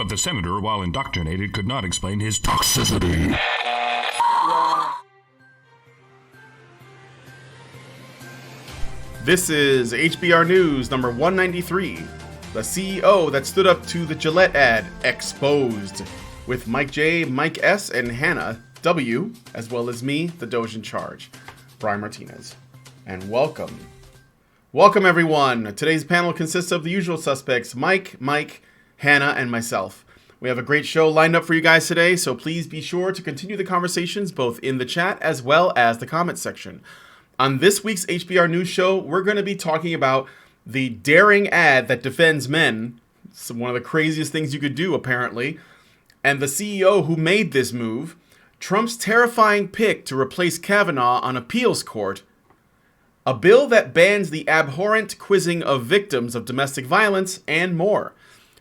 But the senator, while indoctrinated, could not explain his toxicity. This is HBR News number 193. The CEO that stood up to the Gillette ad exposed, with Mike J, Mike S, and Hannah W, as well as me, the Doge in charge, Brian Martinez. And welcome. Welcome, everyone. Today's panel consists of the usual suspects, Mike, Hannah, and myself. We have a great show lined up for you guys today, so please be sure to continue the conversations both in the chat as well as the comments section. On this week's HBR News Show, we're going to be talking about the daring ad that defends men. It's one of the craziest things you could do, apparently. And the CEO who made this move, Trump's terrifying pick to replace Kavanaugh on appeals court, a bill that bans the abhorrent quizzing of victims of domestic violence, and more.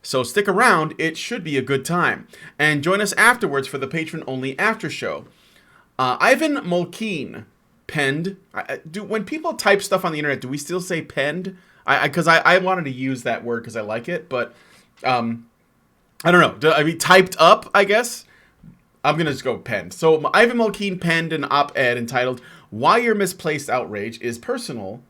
So stick around, it should be a good time. And join us afterwards for the patron-only after show. Ivan Molkeen penned. When people type stuff on the internet, do we still say penned? Because I wanted to use that word because I like it, but I don't know. I mean, typed up, I guess. I'm going to just go penned. So Ivan Molkeen penned an op-ed entitled, "Why Your Misplaced Outrage is Personal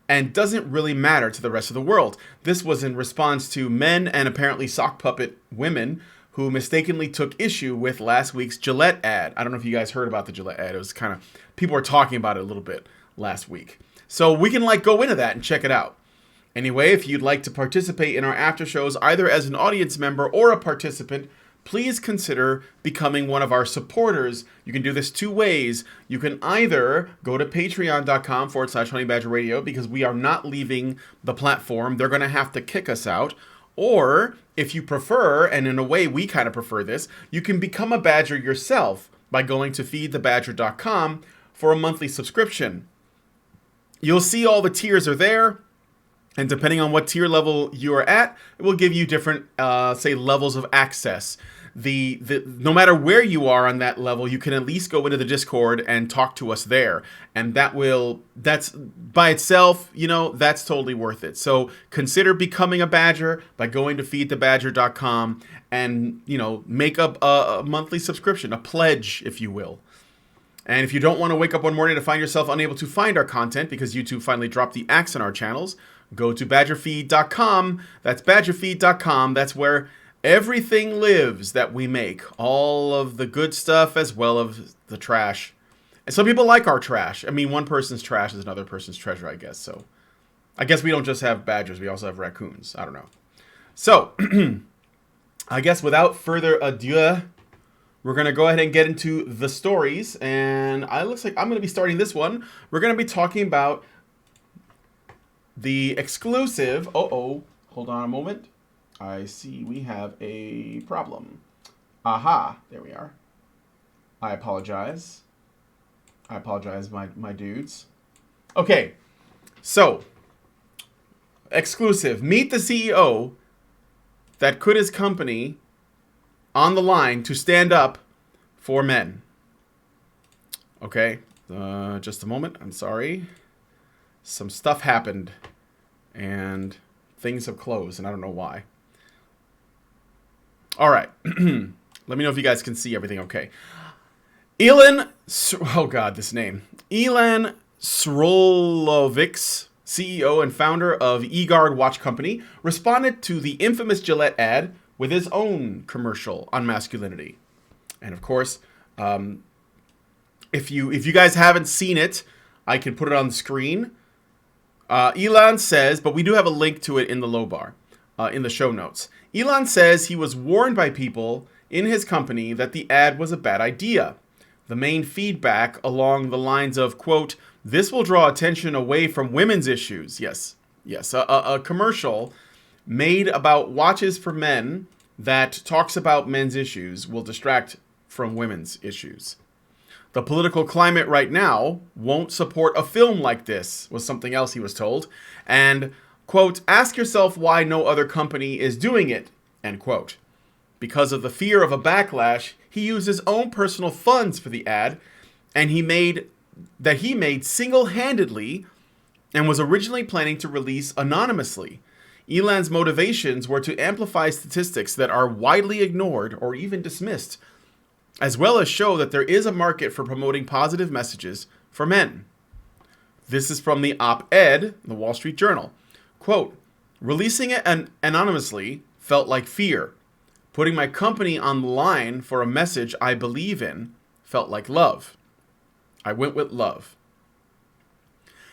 and Doesn't Really Matter to the Rest of the World." This was in response to men and apparently sock puppet women who mistakenly took issue with last week's Gillette ad. I don't know if you guys heard about the Gillette ad. It was kind of, people were talking about it a little bit last week. So we can go into that and check it out. Anyway, if you'd like to participate in our after shows, either as an audience member or a participant, please consider becoming one of our supporters. You can do this two ways. You can either go to patreon.com/honeybadgerradio, because we are not leaving the platform. They're going to have to kick us out. Or if you prefer, and in a way we kind of prefer this, you can become a badger yourself by going to feedthebadger.com for a monthly subscription. You'll see all the tiers are there. And depending on what tier level you are at, it will give you different, say, levels of access. No matter where you are on that level, you can at least go into the Discord and talk to us there. And that's by itself, that's totally worth it. So consider becoming a badger by going to feedthebadger.com and, make up a monthly subscription, a pledge, if you will. And if you don't want to wake up one morning to find yourself unable to find our content because YouTube finally dropped the axe on our channels, go to badgerfeed.com. That's badgerfeed.com. That's where everything lives that we make. All of the good stuff as well as the trash. And some people like our trash. I mean, one person's trash is another person's treasure, I guess. So I guess we don't just have badgers. We also have raccoons. I don't know. So I guess without further ado, we're going to go ahead and get into the stories. And it looks like I'm going to be starting this one. We're going to be talking about the exclusive... hold on a moment. I see we have a problem. Aha, there we are. I apologize. My dudes. Okay, so, exclusive. Meet the CEO that put his company on the line to stand up for men. Okay, just a moment. I'm sorry. Some stuff happened, and things have closed, and I don't know why. All right. Let me know if you guys can see everything okay. Elan Srolovics, CEO and founder of Egard Watch Company, responded to the infamous Gillette ad with his own commercial on masculinity. And of course, if you guys haven't seen it, I can put it on the screen. Elan says, but we do have a link to it in the low bar, in the show notes. Elan says he was warned by people in his company that the ad was a bad idea. The main feedback along the lines of, quote, "This will draw attention away from women's issues." Yes, a commercial made about watches for men that talks about men's issues will distract from women's issues. The political climate right now won't support a film like this, was something else he was told. And, quote, "Ask yourself why no other company is doing it," end quote. Because of the fear of a backlash, he used his own personal funds for the ad, and he made single-handedly and was originally planning to release anonymously. Elon's motivations were to amplify statistics that are widely ignored or even dismissed, as well as show that there is a market for promoting positive messages for men. This is from the op-ed, the Wall Street Journal. Quote, releasing it anonymously felt like fear. Putting my company on the line for a message I believe in felt like love. I went with love.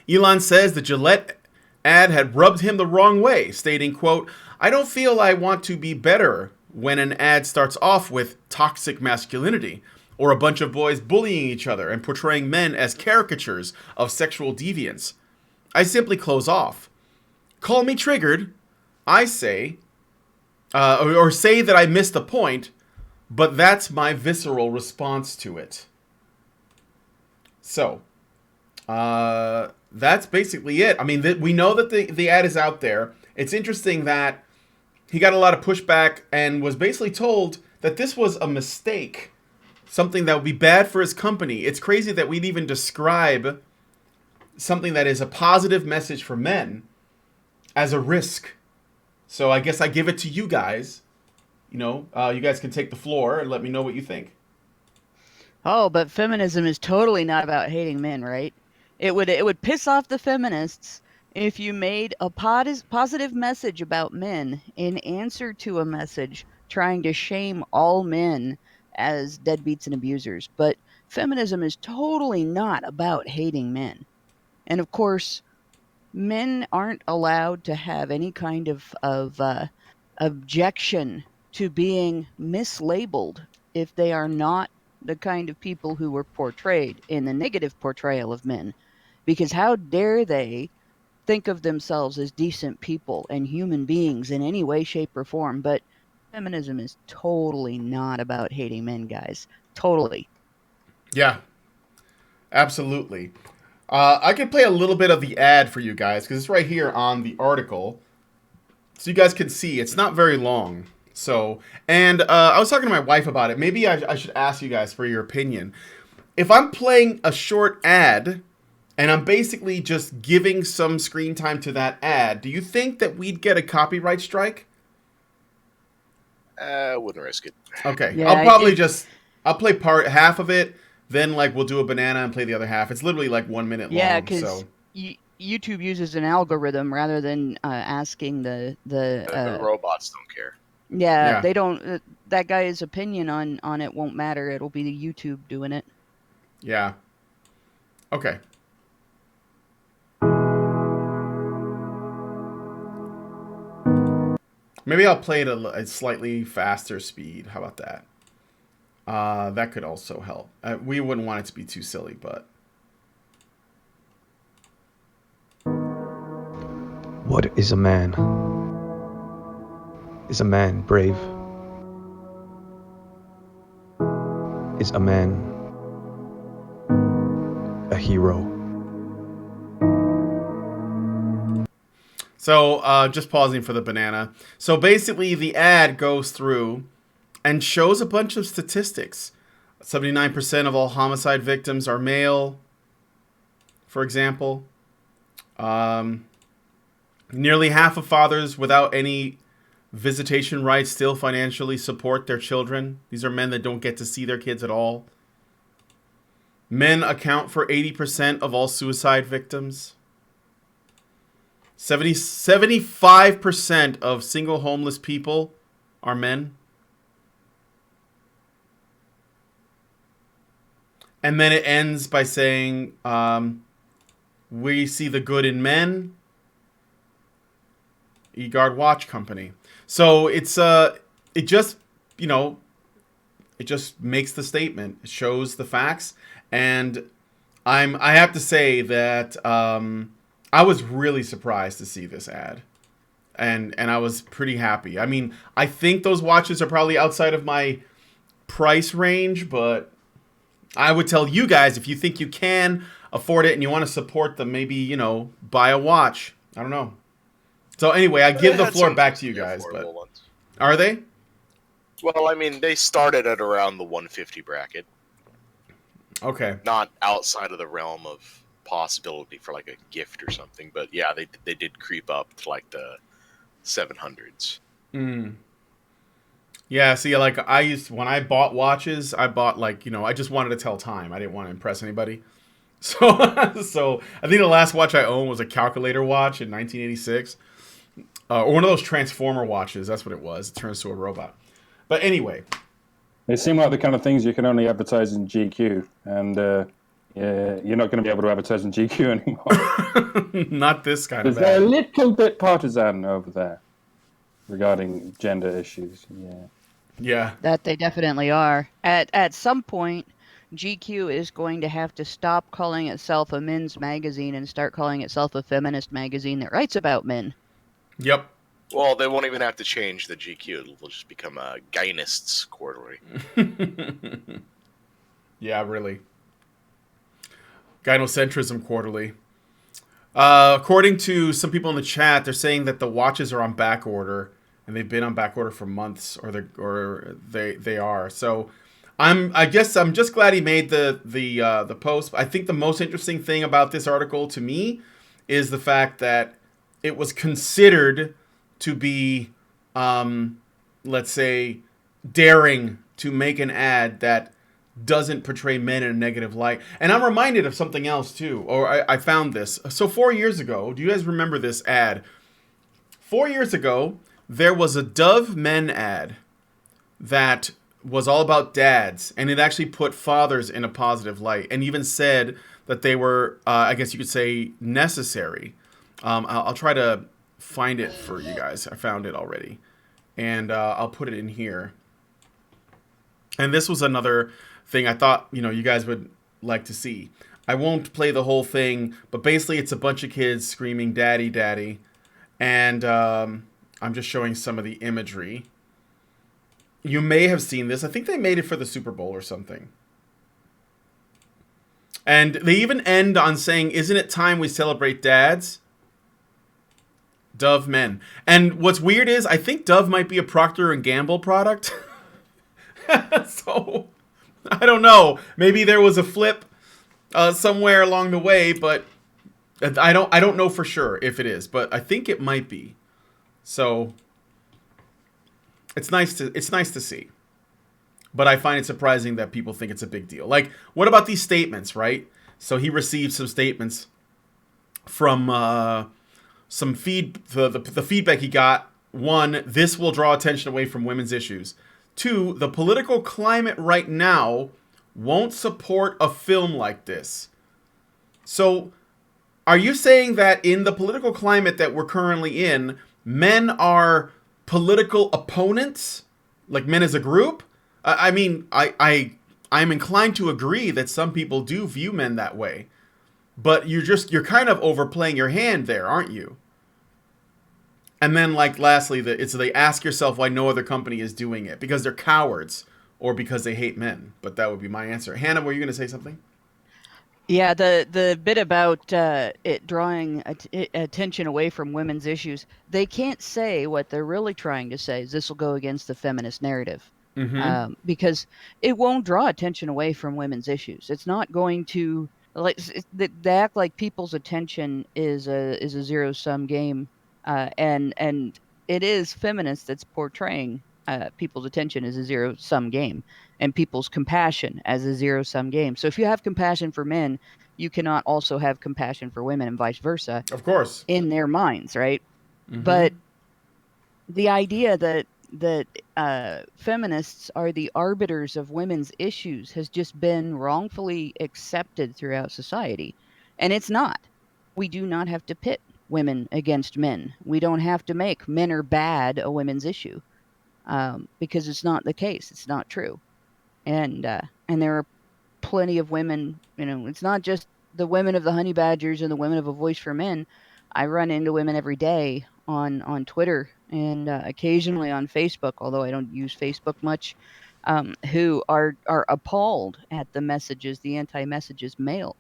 Elon says the Gillette ad had rubbed him the wrong way, stating, quote, I don't feel I want to be better when an ad starts off with toxic masculinity or a bunch of boys bullying each other and portraying men as caricatures of sexual deviance. I simply close off. Call me triggered, I say, or say that I missed the point, but that's my visceral response to it. So, that's basically it. I mean, we know that the ad is out there. It's interesting that he got a lot of pushback and was basically told that this was a mistake, something that would be bad for his company. It's crazy that we'd even describe something that is a positive message for men as a risk. So I guess I give it to you guys. You know, you guys can take the floor and let me know what you think. Oh, but feminism is totally not about hating men, right? It would piss off the feminists if you made a positive message about men in answer to a message trying to shame all men as deadbeats and abusers. But feminism is totally not about hating men. And of course, men aren't allowed to have any kind of objection to being mislabeled if they are not the kind of people who were portrayed in the negative portrayal of men. Because how dare they think of themselves as decent people and human beings in any way, shape, or form. But feminism is totally not about hating men, guys. Totally. Yeah, absolutely. I could play a little bit of the ad for you guys because it's right here on the article, so you guys can see. It's not very long. So, and I was talking to my wife about it. Maybe I should ask you guys for your opinion. If I'm playing a short ad and I'm basically just giving some screen time to that ad, do you think that we'd get a copyright strike? I wouldn't risk it. Okay, Yeah, I'll play half of it, then like we'll do a banana and play the other half. It's literally like 1 minute Yeah, long. because So YouTube uses an algorithm rather than asking the robots don't care. Yeah, Yeah. they don't. That guy's opinion on it won't matter. It'll be the YouTube doing it. yeah, okay. Maybe I'll play it at a slightly faster speed. How about that? That could also help. We wouldn't want it to be too silly, but... What is a man? Is a man brave? Is a man a hero? So, just pausing for the banana. So basically, the ad goes through and shows a bunch of statistics. 79% of all homicide victims are male, for example. Nearly half of fathers without any visitation rights still financially support their children. These are men that don't get to see their kids at all. Men account for 80% of all suicide victims. 75% of single homeless people are men. And then it ends by saying, we see the good in men. Egard Watch Company. So it's it just makes the statement. It shows the facts, and I have to say that I was really surprised to see this ad, and I was pretty happy. I mean, I think those watches are probably outside of my price range, but I would tell you guys, if you think you can afford it and you want to support them, maybe buy a watch. I don't know. So anyway, I give the floor back to you guys. But ones. Are they? Well, I mean, they started at around the 150 bracket. Okay. Not outside of the realm of possibility for like a gift or something, but yeah, they did creep up to like the 700s. Yeah, see, like when I bought watches, I bought I just wanted to tell time. I didn't want to impress anybody. So, so I think the last watch I owned was a calculator watch in 1986, or one of those Transformer watches. That's what it was. It turns to a robot. But anyway, They seem like the kind of things you can only advertise in GQ, and you're not going to be able to advertise in GQ anymore. not this kind of They're a ad. little bit partisan over there regarding gender issues. Yeah. Yeah, That they definitely are. At some point, GQ is going to have to stop calling itself a men's magazine and start calling itself a feminist magazine that writes about men. yep. Well, they won't even have to change the GQ. It'll just become a Gynists Quarterly. Yeah, really. Gynocentrism Quarterly. According to some people in the chat, they're saying that the watches are on back order, and they've been on back order for months, or they are. So I guess I'm just glad he made the post. I think the most interesting thing about this article to me is the fact that it was considered to be, let's say, daring to make an ad that doesn't portray men in a negative light. And I'm reminded of something else too, or I found this. So 4 years ago, do you guys remember this ad? 4 years ago, there was a Dove Men ad that was all about dads, and it actually put fathers in a positive light, and even said that they were, I guess you could say, necessary. I'll try to find it for you guys. I found it already, and I'll put it in here. And this was another thing I thought you guys would like to see. I won't play the whole thing, but basically it's a bunch of kids screaming "Daddy, Daddy," and I'm just showing some of the imagery. You may have seen this. I think they made it for the Super Bowl or something. And they even end on saying, "Isn't it time we celebrate dads?" Dove Men. And what's weird is I think Dove might be a Procter and Gamble product. So I don't know. Maybe there was a flip somewhere along the way, but I don't know for sure if it is, but I think it might be. So it's nice to see. But I find it surprising that people think it's a big deal. Like, what about these statements, right? So he received some statements from the feedback he got. 1, this will draw attention away from women's issues. 2, the political climate right now won't support a film like this. So, are you saying that in the political climate that we're currently in, men are political opponents? Like men as a group? I mean, I'm inclined to agree that some people do view men that way. But you're kind of overplaying your hand there, aren't you? And then, like, lastly, they ask yourself why no other company is doing it. Because they're cowards or because they hate men. But that would be my answer. Hannah, were you going to say something? Yeah, the bit about it drawing attention away from women's issues, they can't say what they're really trying to say is this will go against the feminist narrative. Because it won't draw attention away from women's issues. It's not going to, like, they act like people's attention is a zero-sum game. And it is feminist that's portraying people's attention as a zero-sum game and people's compassion as a zero-sum game. So if you have compassion for men, you cannot also have compassion for women and vice versa. Of course. In their minds, right? But the idea that feminists are the arbiters of women's issues has just been wrongfully accepted throughout society. And it's not. We do not have to pit women against men. We don't have to make men are bad a women's issue, because it's not the case. It's not true. And there are plenty of women, it's not just the women of the Honey Badgers and the women of A Voice for Men. I run into women every day on Twitter and occasionally on Facebook, although I don't use Facebook much, who are appalled at the messages, the anti-messages mail,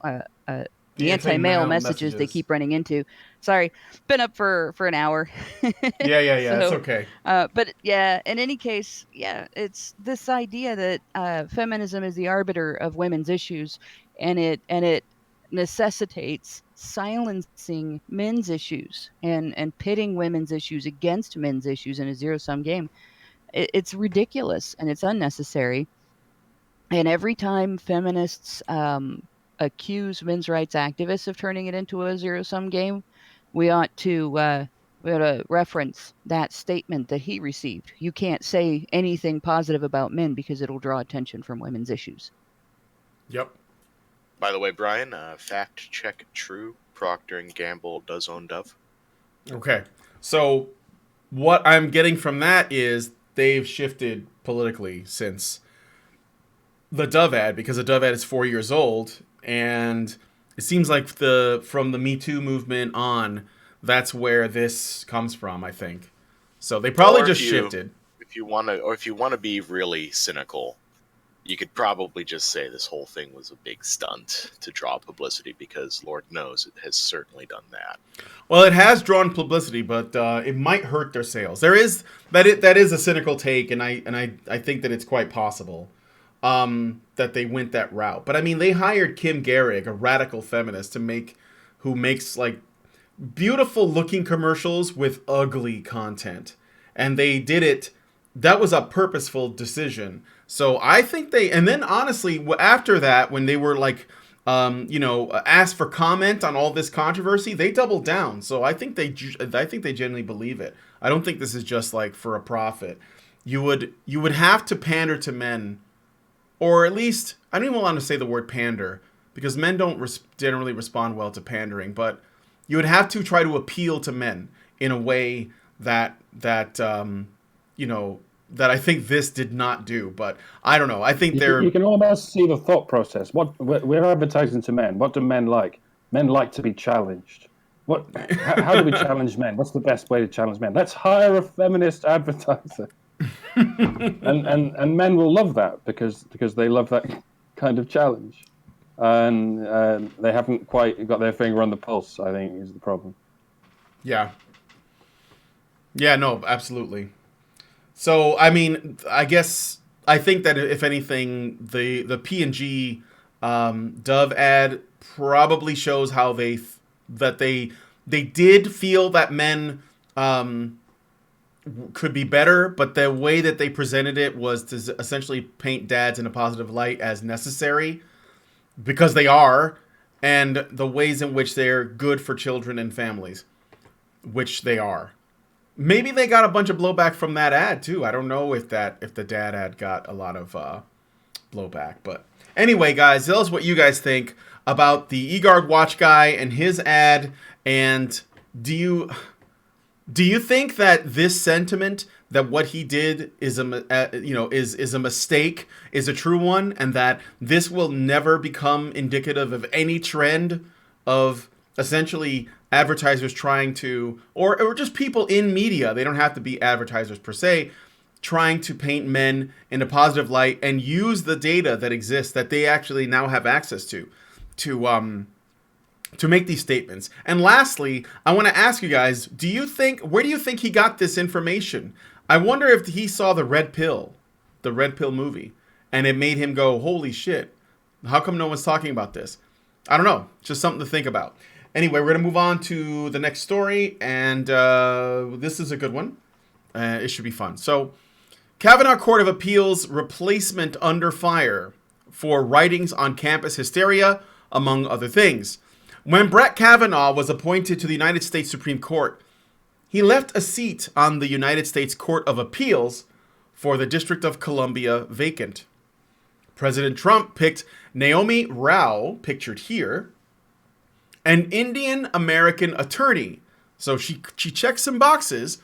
the anti-male messages they keep running into. Sorry, been up for an hour. Yeah, So, it's okay. But yeah, in any case, yeah, it's this idea that feminism is the arbiter of women's issues, and it necessitates silencing men's issues and pitting women's issues against men's issues in a zero-sum game. It's ridiculous and it's unnecessary. And every time feminists accuse men's rights activists of turning it into a zero-sum game, we ought to reference that statement that he received. You can't say anything positive about men because it'll draw attention from women's issues. Yep. By the way, Brian, fact check true. Procter & Gamble does own Dove. Okay. So what I'm getting from that is they've shifted politically since the Dove ad, because the Dove ad is 4 years old, and it seems like from the Me Too movement on, that's where this comes from, I think. So they probably just shifted. If you want to be really cynical, you could probably just say this whole thing was a big stunt to draw publicity, because Lord knows it has certainly done that. Well, it has drawn publicity, but it might hurt their sales. That is a cynical take, and I think that it's quite possible that they went that route. But I mean, they hired Kim Gehrig, a radical feminist, who makes like beautiful looking commercials with ugly content, and they did it. That was a purposeful decision. So I think and then honestly, after that, when they were like, asked for comment on all this controversy, they doubled down. So I think they genuinely believe it. I don't think this is just like for a profit. You would have to pander to men, or at least, I don't even want to say the word pander, because men don't generally respond well to pandering, but you would have to try to appeal to men in a way that I think this did not do. But I don't know. I think you can almost see the thought process. We're advertising to men. What do men like? Men like to be challenged. How do we challenge men? What's the best way to challenge men? Let's hire a feminist advertiser. and men will love that because they love that kind of challenge, and they haven't quite got their finger on the pulse, I think, is the problem. Yeah, no, absolutely. So I mean, I think that if anything, the P&G Dove ad probably shows how they did feel that men could be better, but the way that they presented it was to essentially paint dads in a positive light as necessary, because they are, and the ways in which they're good for children and families, which they are. Maybe they got a bunch of blowback from that ad too. I don't know if the dad ad got a lot of blowback, but anyway, guys, tell us what you guys think about the Egard watch guy and his ad, and do you think that this sentiment, that what he did is a mistake, is a true one, and that this will never become indicative of any trend of essentially advertisers trying to, or just people in media, they don't have to be advertisers per se, trying to paint men in a positive light and use the data that exists, that they actually now have access to make these statements? And lastly, I want to ask you guys, where do you think he got this information? I wonder if he saw the Red Pill movie, and it made him go, holy shit, how come no one's talking about this? I don't know, just something to think about. Anyway, we're going to move on to the next story, and this is a good one. It should be fun. So, Kavanaugh Court of Appeals replacement under fire for writings on campus hysteria, among other things. When Brett Kavanaugh was appointed to the United States Supreme Court, he left a seat on the United States Court of Appeals for the District of Columbia vacant. President Trump picked Naomi Rao, pictured here, an Indian American attorney. So she checks some boxes,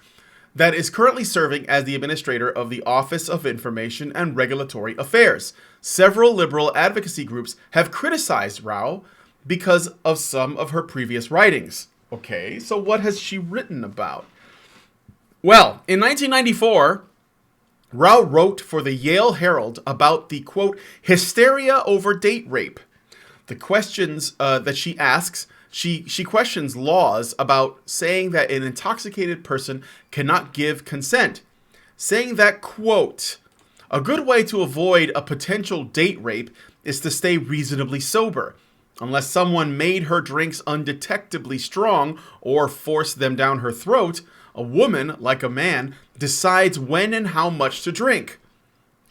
that is currently serving as the administrator of the Office of Information and Regulatory Affairs. Several liberal advocacy groups have criticized Rao because of some of her previous writings. Okay, so what has she written about? Well, in 1994, Rao wrote for the Yale Herald about the, quote, hysteria over date rape. The questions that she asks, she questions laws about saying that an intoxicated person cannot give consent, saying that, quote, a good way to avoid a potential date rape is to stay reasonably sober. Unless someone made her drinks undetectably strong or forced them down her throat, a woman, like a man, decides when and how much to drink.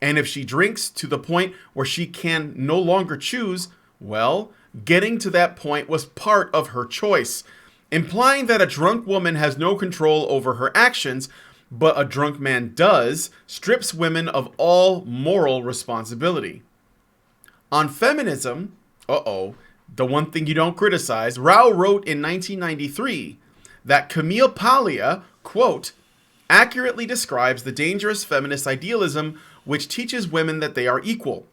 And if she drinks to the point where she can no longer choose, well, getting to that point was part of her choice, implying that a drunk woman has no control over her actions, but a drunk man does, strips women of all moral responsibility. On feminism, the one thing you don't criticize, Rao wrote in 1993 that Camille Paglia, quote, accurately describes the dangerous feminist idealism which teaches women that they are equal.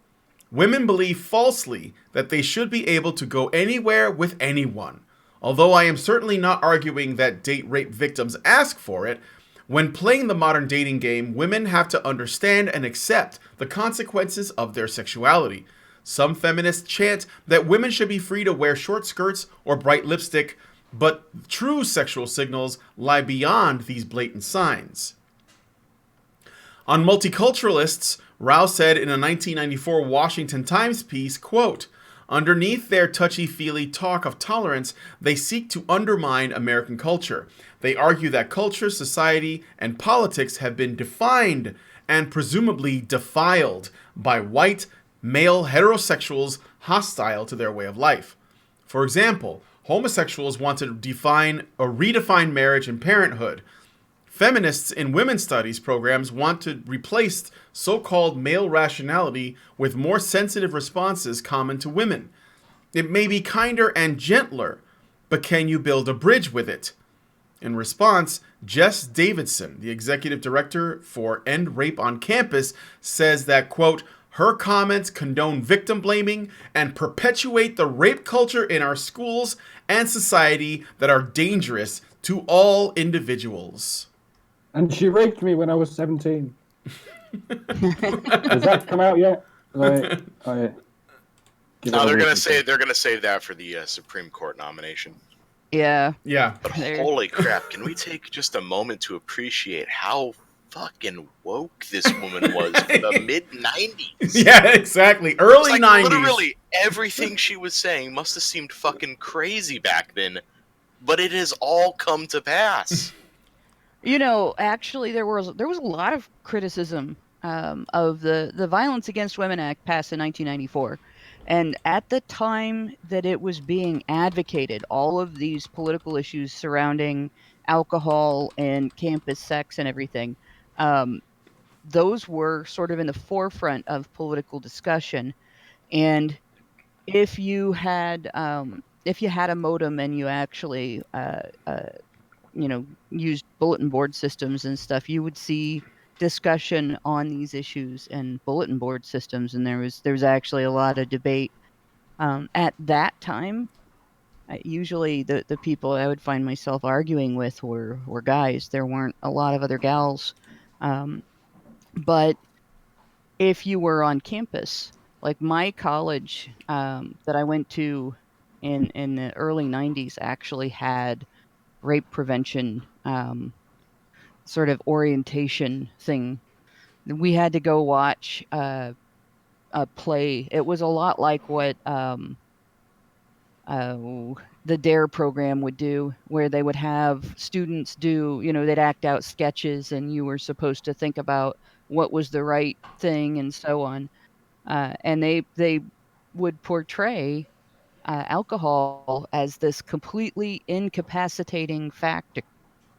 Women believe falsely that they should be able to go anywhere with anyone. Although I am certainly not arguing that date rape victims ask for it, when playing the modern dating game, women have to understand and accept the consequences of their sexuality. Some feminists chant that women should be free to wear short skirts or bright lipstick, but true sexual signals lie beyond these blatant signs. On multiculturalists, Rao said in a 1994 Washington Times piece, quote, underneath their touchy-feely talk of tolerance, they seek to undermine American culture. They argue that culture, society, and politics have been defined and presumably defiled by white, male heterosexuals hostile to their way of life. For example, homosexuals want to redefine marriage and parenthood. Feminists in women's studies programs want to replace so-called male rationality with more sensitive responses common to women. It may be kinder and gentler, but can you build a bridge with it? In response, Jess Davidson, the executive director for End Rape on Campus, says that, quote, her comments condone victim blaming and perpetuate the rape culture in our schools and society that are dangerous to all individuals. And she raped me when I was 17. Has that come out yet? No, they're gonna save that for the Supreme Court nomination. Yeah. Yeah. But holy crap, can we take just a moment to appreciate how fucking woke this woman was for the mid-90s? Yeah, exactly. Early 90s. Literally everything she was saying must have seemed fucking crazy back then, but it has all come to pass. You know, actually, there was a lot of criticism of the Violence Against Women Act passed in 1994. And at the time that it was being advocated, all of these political issues surrounding alcohol and campus sex and everything, those were sort of in the forefront of political discussion. And if you had a modem and you actually used bulletin board systems and stuff, you would see discussion on these issues and bulletin board systems, and there was actually a lot of debate at that time. Usually the people I would find myself arguing with were guys. There weren't a lot of other gals, but if you were on campus, like my college that I went to in the early 90s actually had rape prevention sort of orientation thing. We had to go watch a play. It was a lot like what the DARE program would do, where they would have students do, they'd act out sketches and you were supposed to think about what was the right thing and so on. And they would portray alcohol as this completely incapacitating factor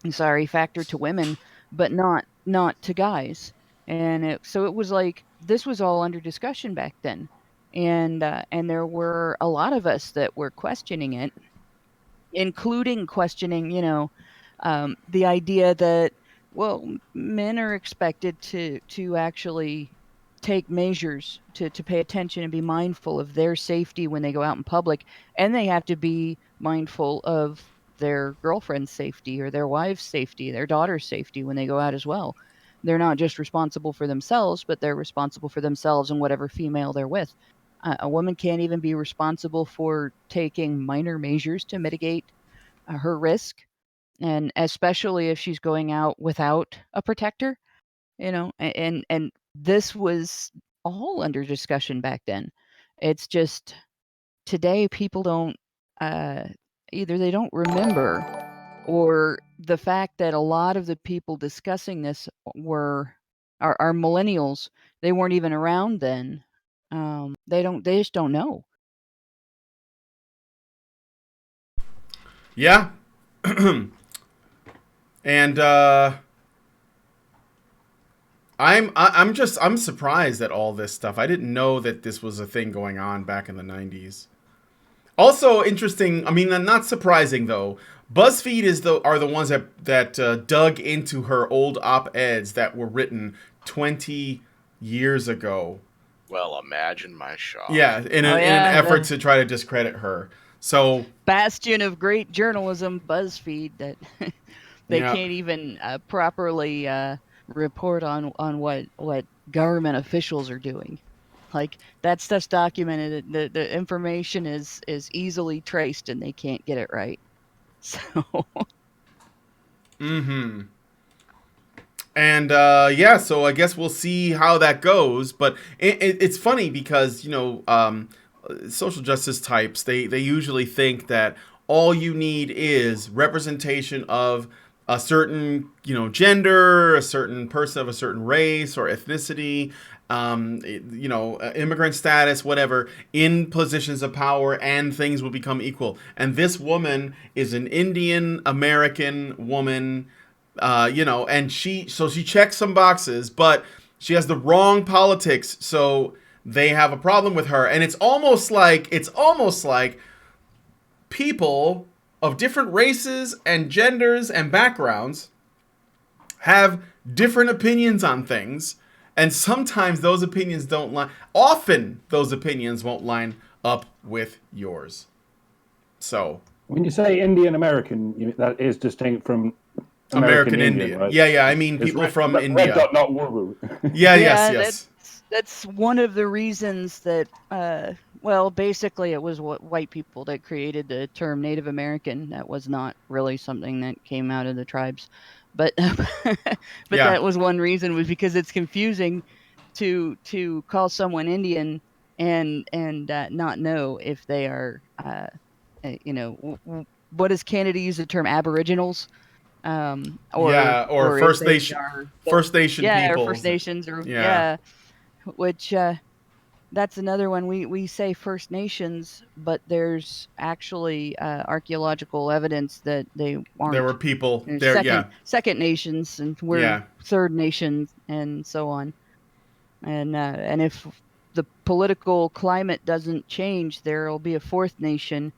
to women, but not to guys. And so it was like this was all under discussion back then, and there were a lot of us that were questioning it, including questioning, the idea that, well, men are expected to actually take measures to pay attention and be mindful of their safety when they go out in public, and they have to be mindful of their girlfriend's safety or their wife's safety, their daughter's safety when they go out as well. They're not just responsible for themselves, but they're responsible for themselves and whatever female they're with. A woman can't even be responsible for taking minor measures to mitigate her risk, and especially if she's going out without a protector, and this was all under discussion back then. It's just today people don't either they don't remember, or the fact that a lot of the people discussing this are millennials. They weren't even around then. They just don't know. Yeah. And I'm surprised at all this stuff. I didn't know that this was a thing going on back in the 90s. Also interesting, I mean, not surprising though. BuzzFeed are the ones that dug into her old op-eds that were written 20 years ago. Well, imagine my shock. Yeah, in an effort to try to discredit her. So bastion of great journalism, BuzzFeed, that they Yeah. can't even properly report on what government officials are doing. Like, that stuff's documented. The information is easily traced, and they can't get it right. So And yeah, so I guess we'll see how that goes. But it's funny because, you know, social justice types, they usually think that all you need is representation of a certain, you know, gender, a certain person of a certain race or ethnicity, you know, immigrant status, whatever, in positions of power, and things will become equal. And this woman is an Indian American woman, you know, and she checks some boxes, but she has the wrong politics, so they have a problem with her. And it's almost like people of different races and genders and backgrounds have different opinions on things, and sometimes those opinions don't line. Often those opinions won't line up with yours. So when you say Indian American, that is distinct from American Indian, right? Yeah, I mean people from India. Red dot, not woo-woo. Yeah, yes. That's one of the reasons that, well, basically it was white people that created the term Native American. That was not really something that came out of the tribes. But that was one reason, was because it's confusing to call someone Indian and not know if they are, you know, what does Canada use the term Aboriginals? Or First Nation, First Nation people. Or First Nations, or which that's another one. We say First Nations, but there's actually archaeological evidence that they aren't. There were people there, Second Nations, and we're Third Nations, and so on. And if the political climate doesn't change, there will be a Fourth Nation,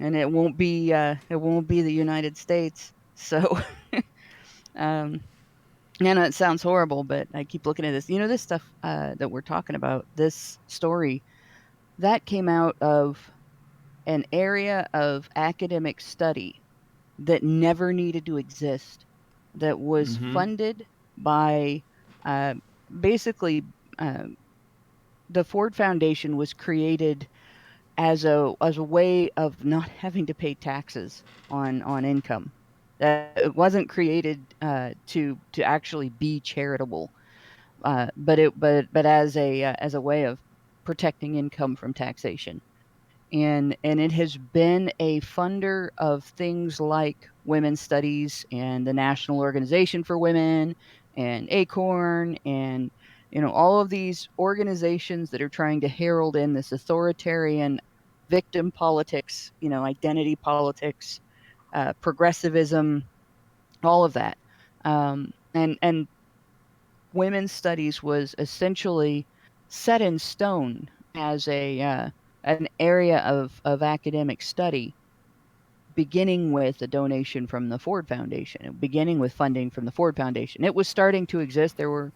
and it won't be the United States. So, and it sounds horrible, but I keep looking at this. You know, this stuff that we're talking about, this story, that came out of an area of academic study that never needed to exist, that was funded by basically the Ford Foundation was created as a way of not having to pay taxes on income. It wasn't created to actually be charitable, but as a way of protecting income from taxation, and it has been a funder of things like women's studies and the National Organization for Women and Acorn, and you know, all of these organizations that are trying to herald in this authoritarian victim politics, you know, identity politics, progressivism, all of that. And women's studies was essentially set in stone as an area of academic study, beginning with a donation from the Ford Foundation, beginning with funding from the Ford Foundation. It was starting to exist. There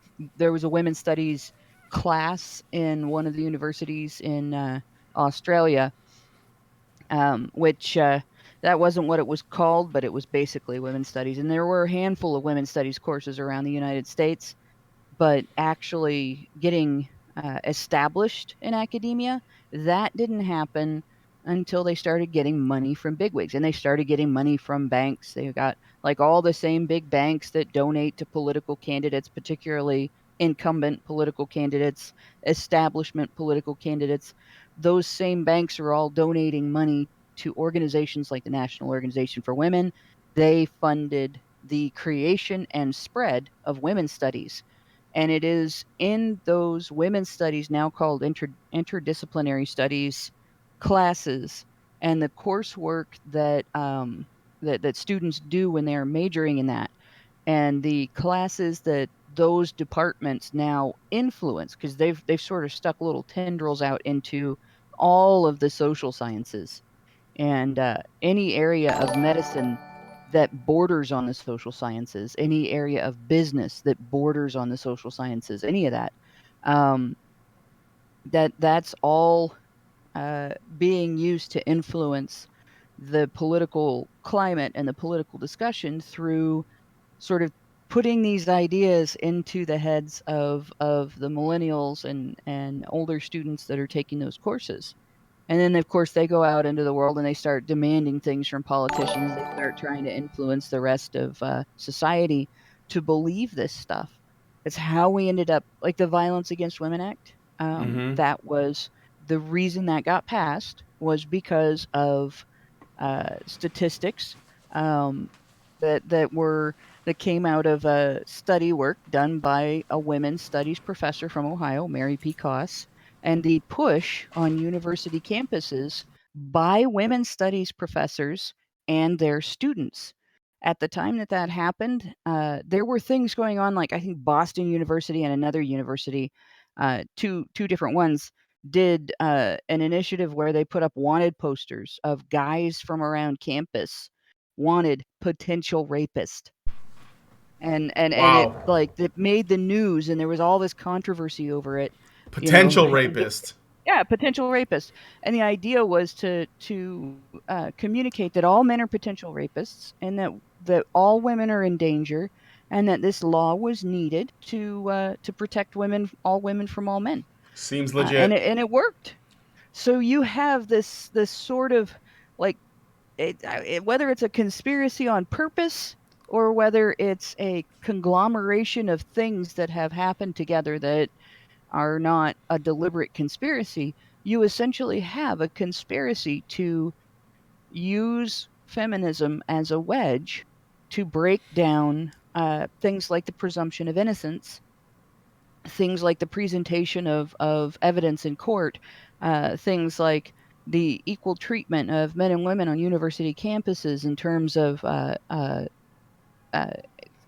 was a women's studies class in one of the universities in Australia, which that wasn't what it was called, but it was basically women's studies. And there were a handful of women's studies courses around the United States, but actually getting established in academia, that didn't happen until they started getting money from bigwigs, and they started getting money from banks. They got, like, all the same big banks that donate to political candidates, particularly incumbent political candidates, establishment political candidates. those same banks are all donating money to organizations like the National Organization for Women. They funded the creation and spread of women's studies. And it is in those women's studies, now called interdisciplinary studies classes, and the coursework that students do when they're majoring in that, and the classes that those departments now influence, because they've sort of stuck little tendrils out into all of the social sciences, and any area of medicine that borders on the social sciences, any area of business that borders on the social sciences, any of that, um, that's all being used to influence the political climate and the political discussion through sort of putting these ideas into the heads of the millennials and older students that are taking those courses. And then, of course, they go out into the world and they start demanding things from politicians. They start trying to influence the rest of society to believe this stuff. It's how we ended up, like the Violence Against Women Act. That was the reason that got passed, was because of statistics um, that came out of a study work done by a women's studies professor from Ohio, Mary P. Koss, and the push on university campuses by women's studies professors and their students. At the time that that happened, there were things going on, like I think Boston University and another university, two different ones, did an initiative where they put up wanted posters of guys from around campus, wanted potential rapist. And it, Wow. like, it made the news, and there was all this controversy over it, you know. Potential rapist. Yeah, potential rapist. And the idea was to communicate that all men are potential rapists, and that all women are in danger, and that this law was needed to protect all women from all men. Seems And legit. it worked. So you have this sort of, like, whether it's a conspiracy on purpose or whether it's a conglomeration of things that have happened together that are not a deliberate conspiracy, you essentially have a conspiracy to use feminism as a wedge to break down things like the presumption of innocence, things like the presentation of evidence in court, things like the equal treatment of men and women on university campuses in terms of uh,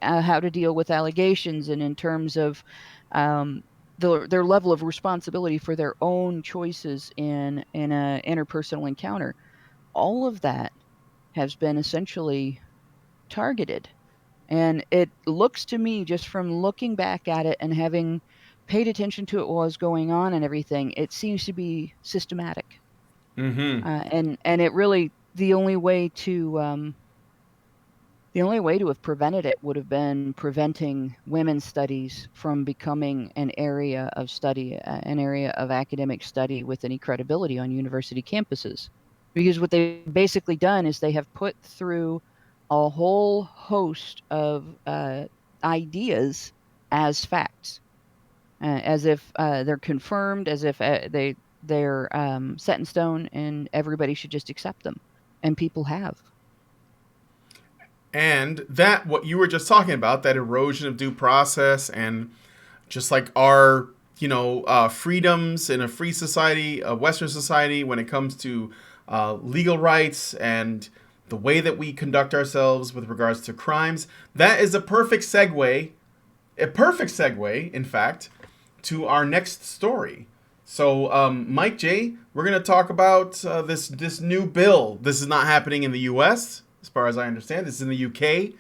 how to deal with allegations, and in terms of um, their level of responsibility for their own choices in a interpersonal encounter. All of that has been essentially targeted. And it looks to me, just from looking back at it and having paid attention to it while it was going on and everything, it seems to be systematic. And it really, the only way to have prevented it would have been preventing women's studies from becoming an area of study, an area of academic study with any credibility on university campuses. Because what they've basically done is they have put through a whole host of ideas as facts, as if they're confirmed, as if they're set in stone, and everybody should just accept them. And people have. And that, what you were just talking about, that erosion of due process, and just like our, freedoms in a free society, a Western society, when it comes to legal rights and the way that we conduct ourselves with regards to crimes, that is a perfect segue, in fact, to our next story. So, Mike J, we're going to talk about this new bill. This is not happening in the U.S., as far as I understand. This is in the UK,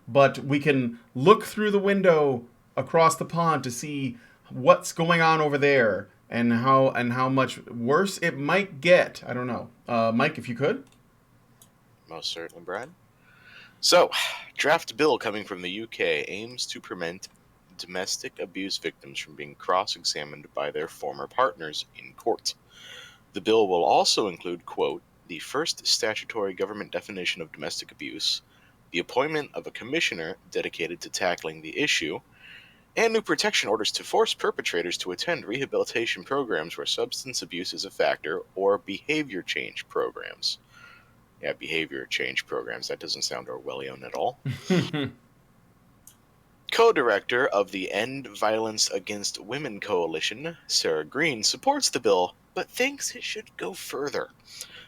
but we can look through the window across the pond to see what's going on over there and how much worse it might get. I don't know. Mike, if you could. Most certainly, Brad. So, draft bill coming from the UK aims to prevent domestic abuse victims from being cross-examined by their former partners in court. The bill will also include, quote, the first statutory government definition of domestic abuse, the appointment of a commissioner dedicated to tackling the issue, and new protection orders to force perpetrators to attend rehabilitation programs where substance abuse is a factor, or behavior change programs. Yeah, behavior change programs. That doesn't sound Orwellian at all. Co-director of the End Violence Against Women Coalition, Sarah Green, supports the bill, but thinks it should go further,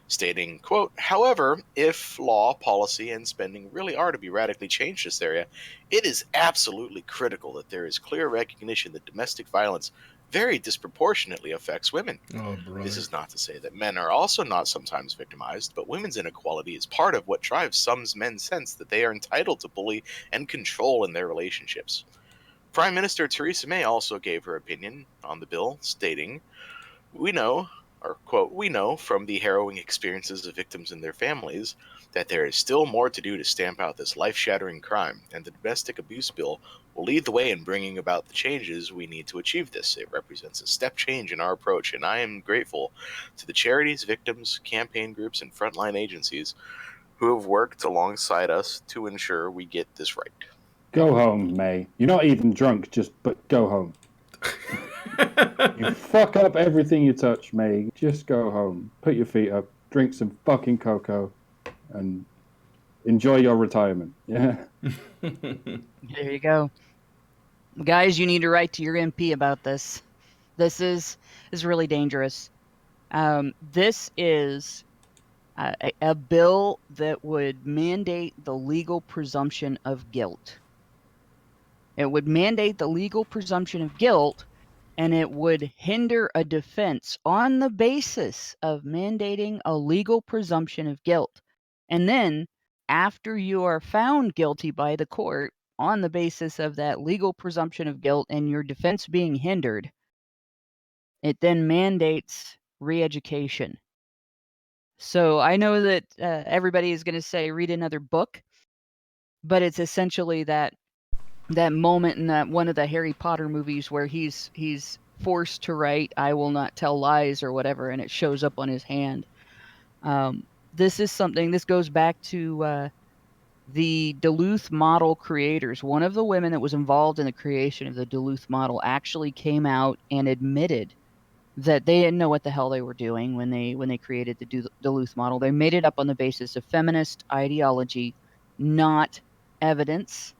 stating, quote, "However, if law, policy, and spending really are to be radically changed in this area, it is absolutely critical that there is clear recognition that domestic violence very disproportionately affects women. Oh, brother. This is not to say that men are also not sometimes victimized, but women's inequality is part of what drives some men's sense that they are entitled to bully and control in their relationships." Prime Minister Theresa May also gave her opinion on the bill, stating, "We know," or quote, "we know from the harrowing experiences of victims and their families that there is still more to do to stamp out this life-shattering crime, and the domestic abuse bill will lead the way in bringing about the changes we need to achieve this. It represents a step change in our approach, and I am grateful to the charities, victims, campaign groups, and frontline agencies who have worked alongside us to ensure we get this right." Go home, May. You're not even drunk, but go home. You fuck up everything you touch, May. Just go home. Put your feet up, drink some fucking cocoa, and enjoy your retirement. Yeah. There you go. Guys, you need to write to your MP about this. This is really dangerous. This is a bill that would mandate the legal presumption of guilt. It would mandate the legal presumption of guilt, and it would hinder a defense on the basis of mandating a legal presumption of guilt. And then, after you are found guilty by the court on the basis of that legal presumption of guilt and your defense being hindered, it then mandates re-education. So I know that everybody is going to say read another book, but it's essentially that moment in that one of the Harry Potter movies where he's forced to write "I will not tell lies" or whatever, and it shows up on his hand. This is something. This goes back to the Duluth model creators. One of the women that was involved in the creation of the Duluth model actually came out and admitted that they didn't know what the hell they were doing when they created the Duluth model. They made it up on the basis of feminist ideology, not evidence.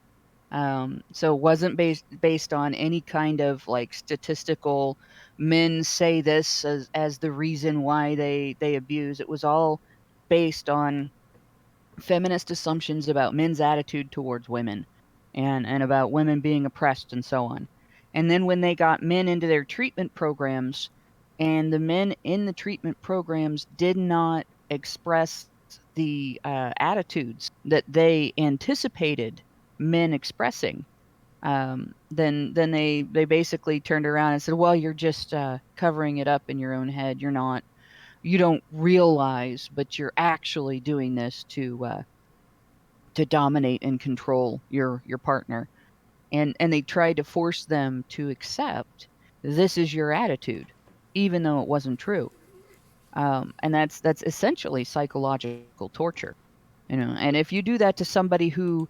So it wasn't based on any kind of like statistical men say this as the reason why they abuse. It was all based on feminist assumptions about men's attitude towards women and about women being oppressed and so on. And then when they got men into their treatment programs, and the men in the treatment programs did not express the attitudes that they anticipated men expressing, then they basically turned around and said, "Well, you're just covering it up in your own head. You don't realize, but you're actually doing this to dominate and control your partner." And they tried to force them to accept this is your attitude, even though it wasn't true. And that's essentially psychological torture, And if you do that to somebody who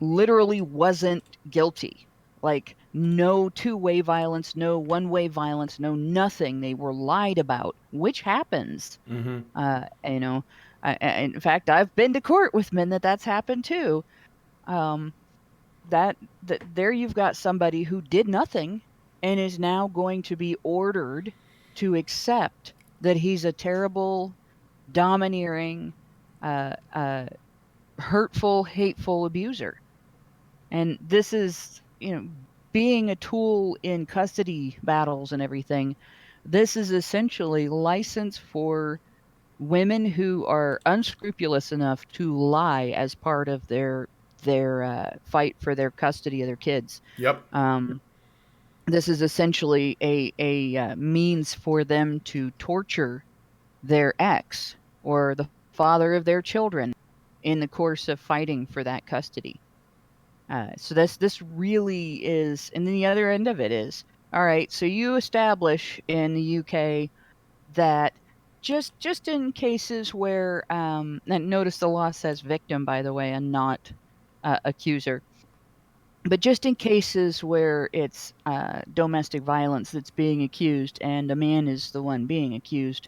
literally wasn't guilty, like no two-way violence, no one-way violence, no nothing, they were lied about, which happens. In fact, I've been to court with men that's happened too. That there you've got somebody who did nothing and is now going to be ordered to accept that he's a terrible, domineering, hurtful, hateful abuser. And this is, being a tool in custody battles and everything. This is essentially license for women who are unscrupulous enough to lie as part of their fight for their custody of their kids. Yep. This is essentially a means for them to torture their ex or the father of their children in the course of fighting for that custody. So this really is, and then the other end of it is, all right, so you establish in the UK that just in cases where, and notice the law says victim, by the way, and not accuser. But just in cases where it's domestic violence that's being accused and a man is the one being accused,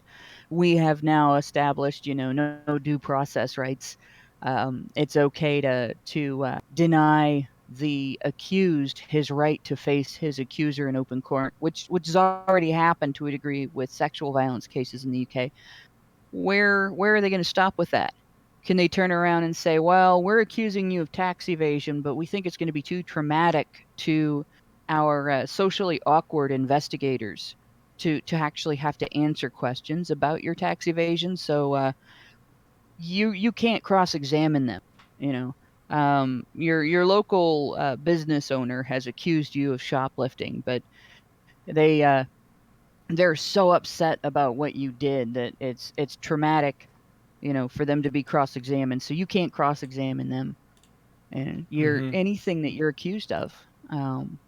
we have now established, no due process rights. It's okay to deny the accused his right to face his accuser in open court, which has already happened to a degree with sexual violence cases in the UK. Where are they going to stop with that? Can they turn around and say, well, we're accusing you of tax evasion, but we think it's going to be too traumatic to our socially awkward investigators to actually have to answer questions about your tax evasion, so you can't cross-examine them. Your local business owner has accused you of shoplifting, but they're so upset about what you did that it's traumatic, for them to be cross-examined. So you can't cross-examine them, and anything that you're accused of.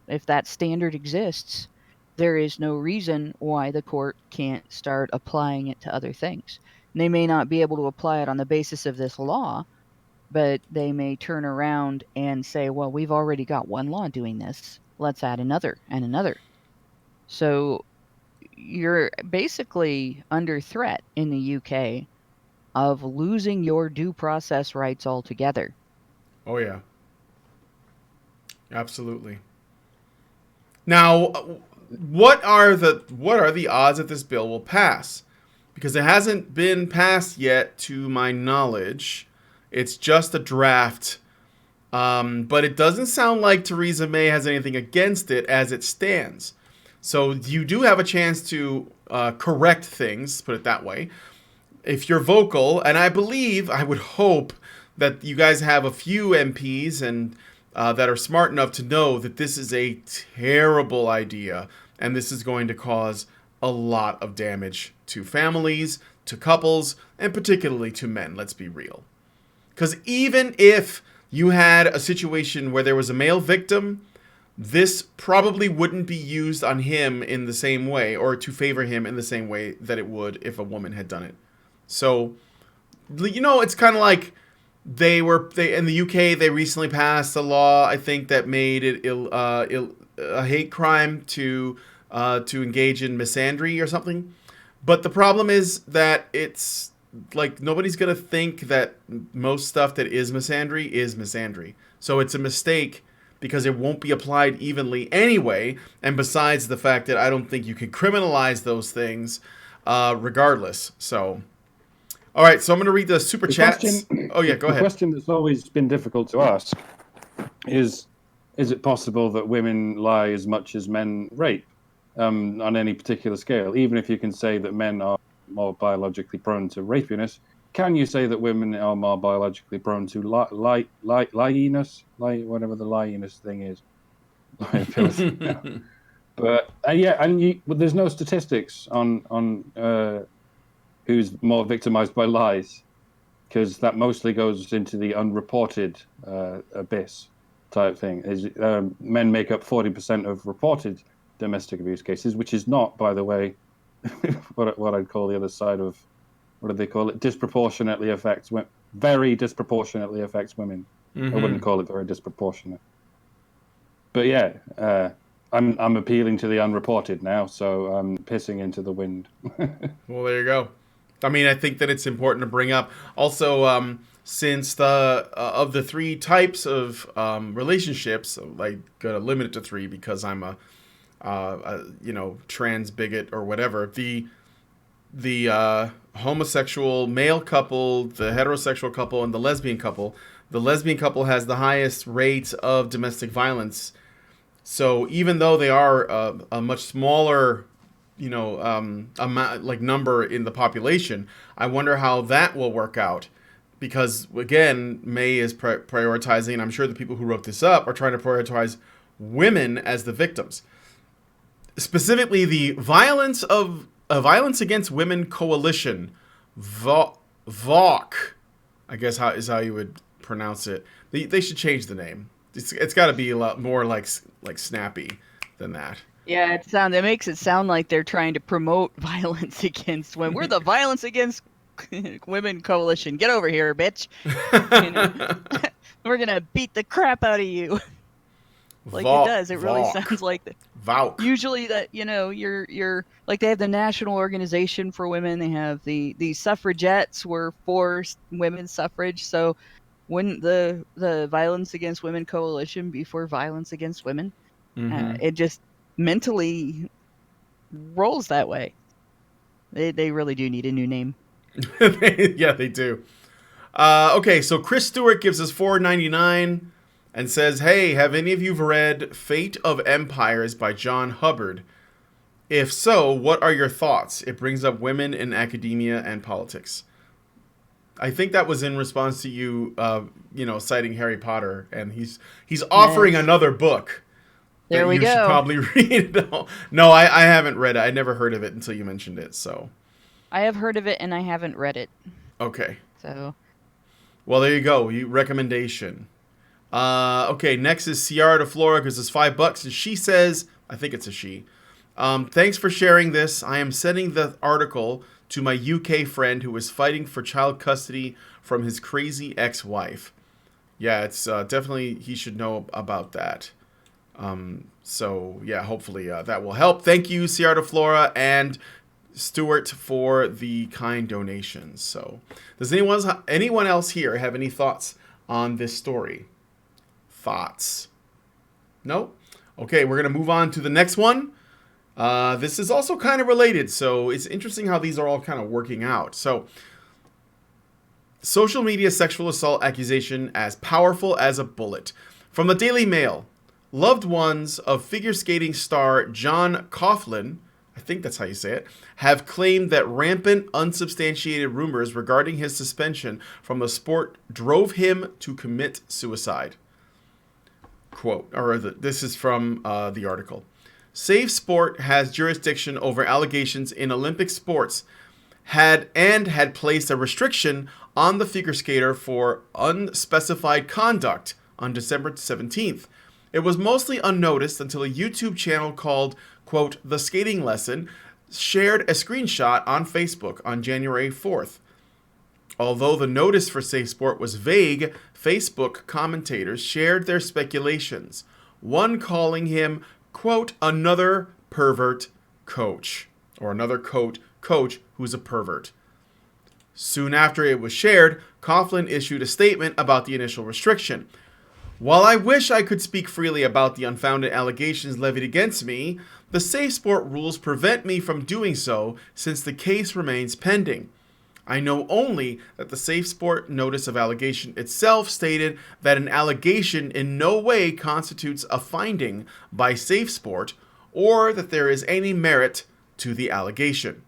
If that standard exists, there is no reason why the court can't start applying it to other things. And they may not be able to apply it on the basis of this law, but they may turn around and say, well, we've already got one law doing this. Let's add another and another. So you're basically under threat in the UK of losing your due process rights altogether. Oh yeah. Absolutely. Now, what are the odds that this bill will pass? Because it hasn't been passed yet, to my knowledge. It's just a draft. But it doesn't sound like Theresa May has anything against it as it stands. So you do have a chance to correct things, put it that way, if you're vocal. And I would hope that you guys have a few MPs and that are smart enough to know that this is a terrible idea and this is going to cause a lot of damage to families, to couples, and particularly to men, let's be real. Because even if you had a situation where there was a male victim, this probably wouldn't be used on him in the same way, or to favor him in the same way that it would if a woman had done it. So, it's kind of like they in the UK. They recently passed a law, I think, that made it a hate crime to engage in misandry or something. But the problem is that it's like nobody's gonna think that most stuff that is misandry. So it's a mistake because it won't be applied evenly anyway. And besides the fact that I don't think you can criminalize those things regardless. So. All right, so I'm going to read the super chats. Oh, yeah, go ahead. The question that's always been difficult to ask is it possible that women lie as much as men rape on any particular scale? Even if you can say that men are more biologically prone to rapiness, can you say that women are more biologically prone to lieiness, whatever the lieiness thing is? Liability. Yeah. But, there's no statistics on who's more victimized by lies, because that mostly goes into the unreported abyss type thing. Men make up 40% of reported domestic abuse cases, which is not, by the way, what I'd call the other side of, what do they call it? Very disproportionately affects women. I wouldn't call it very disproportionate. But yeah, I'm appealing to the unreported now, so I'm pissing into the wind. Well, there you go. I mean, I think that it's important to bring up. Also, since of the three types of relationships, I'm gonna limit it to three because I'm a trans bigot or whatever. The homosexual male couple, the heterosexual couple, and the lesbian couple. The lesbian couple has the highest rate of domestic violence. So even though they are a much smaller amount, number in the population, I wonder how that will work out, because again, May is prioritizing, and I'm sure the people who wrote this up are trying to prioritize women as the victims, specifically the violence against women coalition, VOC, I guess is how you would pronounce it. They should change the name. It's got to be a lot more like snappy than that. Yeah, it makes it sound like they're trying to promote violence against women. We're the Violence Against Women Coalition. Get over here, bitch. We're gonna beat the crap out of you. Like it does. It really Valk. sounds like that. Valk. Usually that, you're like they have the National Organization for Women. They have the suffragettes were for women's suffrage. So wouldn't the Violence Against Women Coalition be for violence against women? Mhm. It just mentally rolls that way. They really do need a new name. Yeah, they do. Okay, so Chris Stewart gives us $4.99 and says, "Hey, have any of you read Fate of Empires by John Hubbard? If so, what are your thoughts? It brings up women in academia and politics." I think that was in response to you, citing Harry Potter, and he's offering Yes. another book There that we you should go. probably read. No, I haven't read it. I never heard of it until you mentioned it. So, I have heard of it and I haven't read it. okay. So Well, there you go. Recommendation. Okay, next is Ciara de Flora because it's $5, and she says, I think it's a she. Thanks for sharing this. I am sending the article to my UK friend who is fighting for child custody from his crazy ex-wife. Yeah, it's definitely, he should know about that. So yeah, hopefully that will help. Thank you, Ciara de Flora and Stuart, for the kind donations. So, does anyone else here have any thoughts on this story? Thoughts? No? Okay, we're going to move on to the next one. This is also kind of related, so it's interesting how these are all kind of working out. So, social media sexual assault accusation as powerful as a bullet. From the Daily Mail, loved ones of figure skating star John Coughlin, I think that's how you say it, have claimed that rampant, unsubstantiated rumors regarding his suspension from the sport drove him to commit suicide. Quote, this is from the article. Safe Sport has jurisdiction over allegations in Olympic sports, had placed a restriction on the figure skater for unspecified conduct on December 17th. It was mostly unnoticed until a YouTube channel called, quote, The Skating Lesson, shared a screenshot on Facebook on January 4th. Although the notice for Safe Sport was vague, Facebook commentators shared their speculations, one calling him, quote, another pervert coach, or another coach who's a pervert. Soon after it was shared, Coughlin issued a statement about the initial restriction. While I wish I could speak freely about the unfounded allegations levied against me, the Safe Sport rules prevent me from doing so since the case remains pending. I know only that the Safe Sport notice of allegation itself stated that an allegation in no way constitutes a finding by Safe Sport or that there is any merit to the allegation.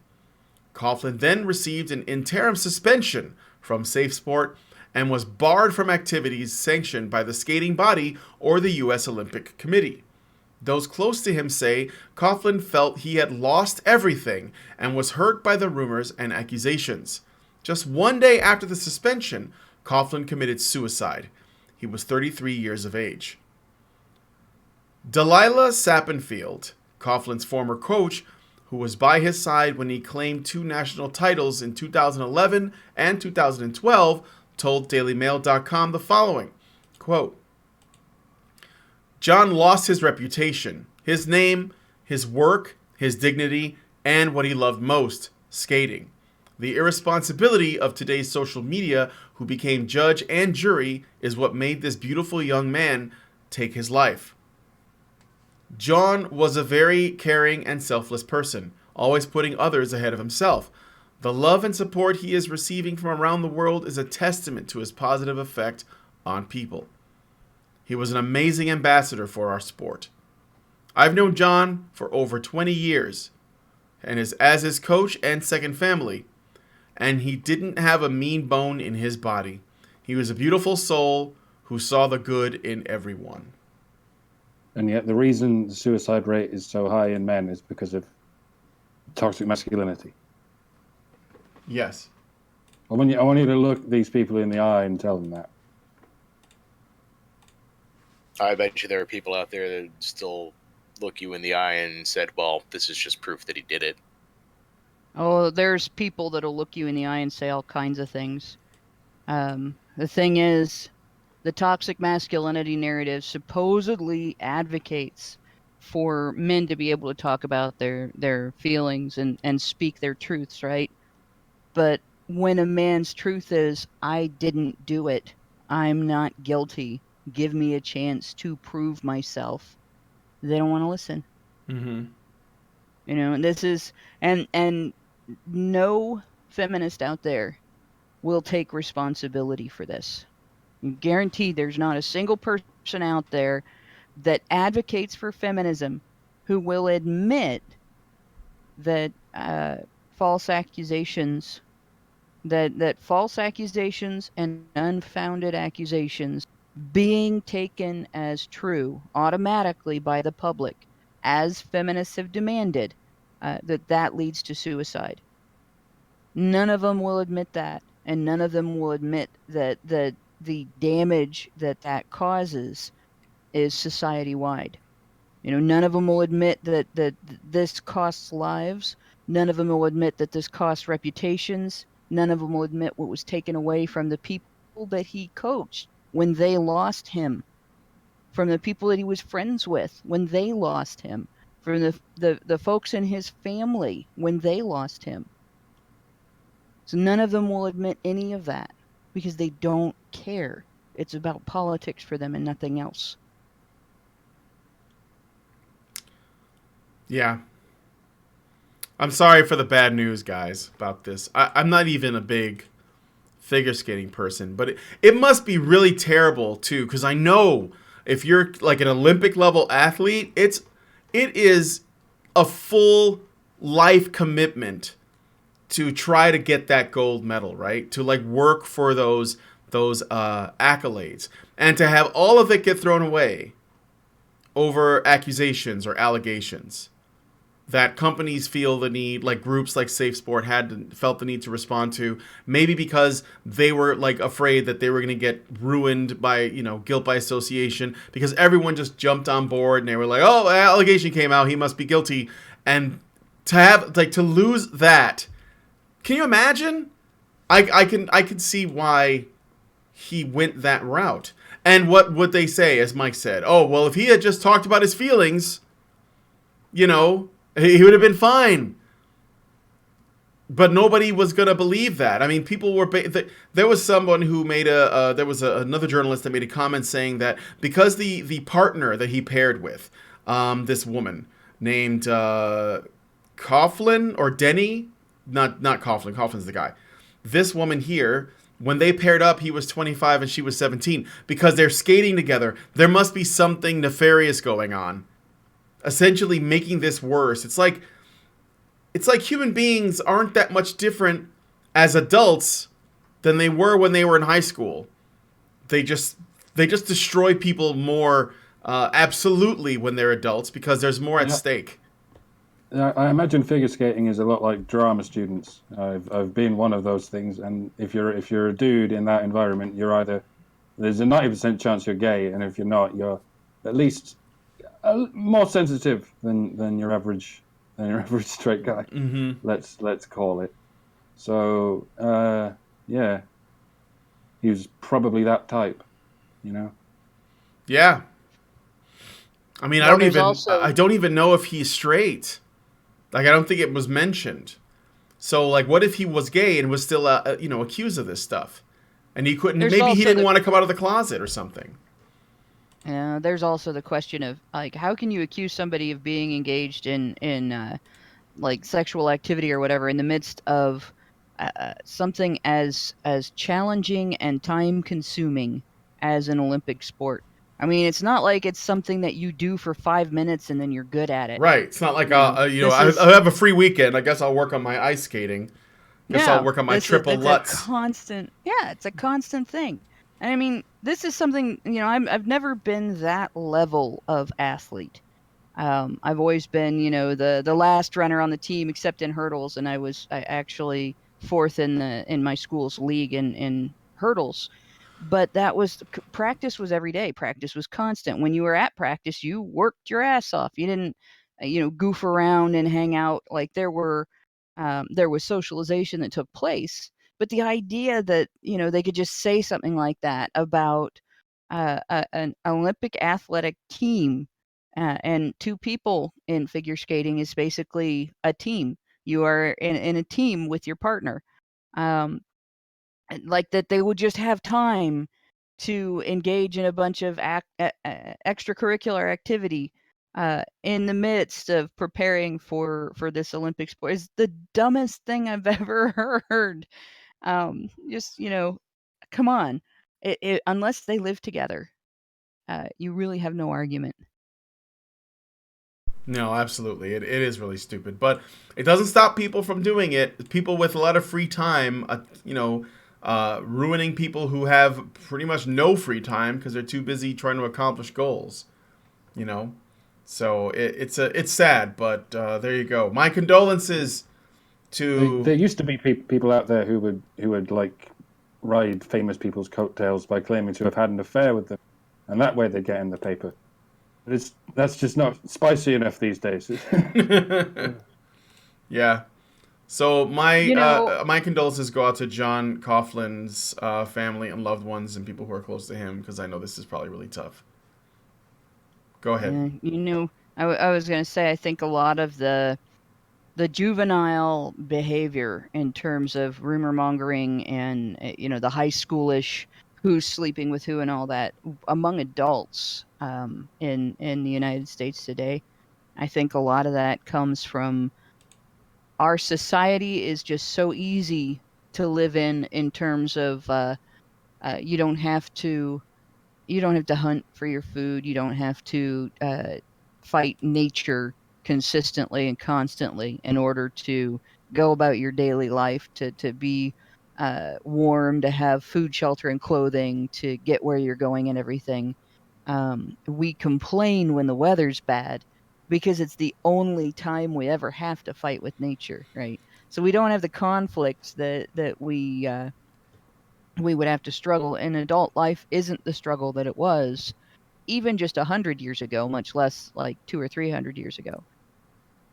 Coughlin then received an interim suspension from Safe Sport and was barred from activities sanctioned by the skating body or the U.S. Olympic Committee. Those close to him say Coughlin felt he had lost everything and was hurt by the rumors and accusations. Just one day after the suspension, Coughlin committed suicide. He was 33 years of age. Delilah Sappenfield, Coughlin's former coach, who was by his side when he claimed 2 national titles in 2011 and 2012, told DailyMail.com the following, quote, John lost his reputation, his name, his work, his dignity, and what he loved most, skating. The irresponsibility of today's social media, who became judge and jury, is what made this beautiful young man take his life. John was a very caring and selfless person, always putting others ahead of himself. The love and support he is receiving from around the world is a testament to his positive effect on people. He was an amazing ambassador for our sport. I've known John for over 20 years, and as his coach and second family, and he didn't have a mean bone in his body. He was a beautiful soul who saw the good in everyone. And yet the reason the suicide rate is so high in men is because of toxic masculinity. Yes. I want you to look these people in the eye and tell them that. I bet you there are people out there that still look you in the eye and said, well, this is just proof that he did it. Oh, there's people that'll look you in the eye and say all kinds of things. The thing is, The toxic masculinity narrative supposedly advocates for men to be able to talk about their feelings and speak their truths, right? But when a man's truth is, I didn't do it, I'm not guilty, give me a chance to prove myself, they don't want to listen. Mm-hmm. And this is, and no feminist out there will take responsibility for this. I'm guaranteed there's not a single person out there that advocates for feminism who will admit that false accusations that false accusations and unfounded accusations being taken as true automatically by the public, as feminists have demanded, that leads to suicide. None of them will admit that, and none of them will admit that the damage that causes is society-wide. None of them will admit that this costs lives. None of them will admit that this costs reputations. None of them will admit what was taken away from the people that he coached when they lost him, from the people that he was friends with when they lost him, from the folks in his family when they lost him. So none of them will admit any of that because they don't care. It's about politics for them and nothing else. Yeah. I'm sorry for the bad news, guys, about this. I'm not even a big figure skating person, but it must be really terrible, too, because I know if you're like an Olympic level athlete, it is a full life commitment to try to get that gold medal, right? To like work for those accolades, and to have all of it get thrown away over accusations or allegations that companies feel the need, like groups like Safe Sport felt the need to respond to, maybe because they were like afraid that they were going to get ruined by, guilt by association, because everyone just jumped on board and they were like, oh, allegation came out, he must be guilty. And to lose that, can you imagine? I can see why he went that route. And what would they say, as Mike said? Oh, well, if he had just talked about his feelings, he would have been fine. But nobody was going to believe that. I mean, people were... there was someone who made another journalist that made a comment saying that because the partner that he paired with, this woman named Coughlin or Denny... Not Coughlin. Coughlin's the guy. This woman here, when they paired up, he was 25 and she was 17. Because they're skating together, there must be something nefarious going on, essentially making this worse. It's like human beings aren't that much different as adults than they were when they were in high school. They just destroy people more absolutely when they're adults because there's more at stake. I imagine figure skating is a lot like drama students. I've been one of those things, and if you're a dude in that environment, there's a 90% chance you're gay, and if you're not, you're at least more sensitive than your average straight guy. Mm-hmm. Let's call it. So yeah, he was probably that type, Yeah. I mean, I don't even know if he's straight. Like, I don't think it was mentioned. So, like, what if he was gay and was still, accused of this stuff, and he couldn't? Maybe he didn't want to come out of the closet or something. Yeah, there's also the question of like, how can you accuse somebody of being engaged in like sexual activity or whatever in the midst of something as challenging and time consuming as an Olympic sport? I mean, it's not like it's something that you do for 5 minutes and then you're good at it. Right. It's not like I have a free weekend. I guess I'll work on my ice skating. I'll work on my triple Lutz. It's a constant thing. And I mean, this is something, I've never been that level of athlete. I've always been, the last runner on the team, except in hurdles, and I actually fourth in my school's league in hurdles. But practice was every day. Practice was constant. When you were at practice, you worked your ass off. You didn't, goof around and hang out. Like there was socialization that took place. But the idea that, they could just say something like that about an Olympic athletic team, and two people in figure skating is basically a team. You are in a team with your partner. Um, like that, they would just have time to engage in a bunch of extracurricular activity in the midst of preparing for this Olympic sport is the dumbest thing I've ever heard. Just come on, unless they live together, you really have no argument. No, absolutely. It is really stupid. But it doesn't stop people from doing it. People with a lot of free time, ruining people who have pretty much no free time because they're too busy trying to accomplish goals. You know? So it's sad, but there you go. My condolences to... There used to be people out there who would like ride famous people's coattails by claiming to have had an affair with them, and that way they get in the paper. But that's just not spicy enough these days. Yeah. So You know, my condolences go out to John Coughlin's family and loved ones and people who are close to him, because I know this is probably really tough. Go ahead. I was going to say, I think a lot of the juvenile behavior in terms of rumor mongering and the high schoolish who's sleeping with who and all that among adults in the United States today. I think a lot of that comes from our society is just so easy to live in terms of you don't have to hunt for your food. You don't have to fight nature consistently and constantly in order to go about your daily life, to be warm, to have food, shelter, and clothing, to get where you're going and everything. We complain when the weather's bad because it's the only time we ever have to fight with nature, right? So we don't have the conflicts that we would have to struggle. And adult life isn't the struggle that it was even just 100 years ago, much less like 200 or 300 years ago.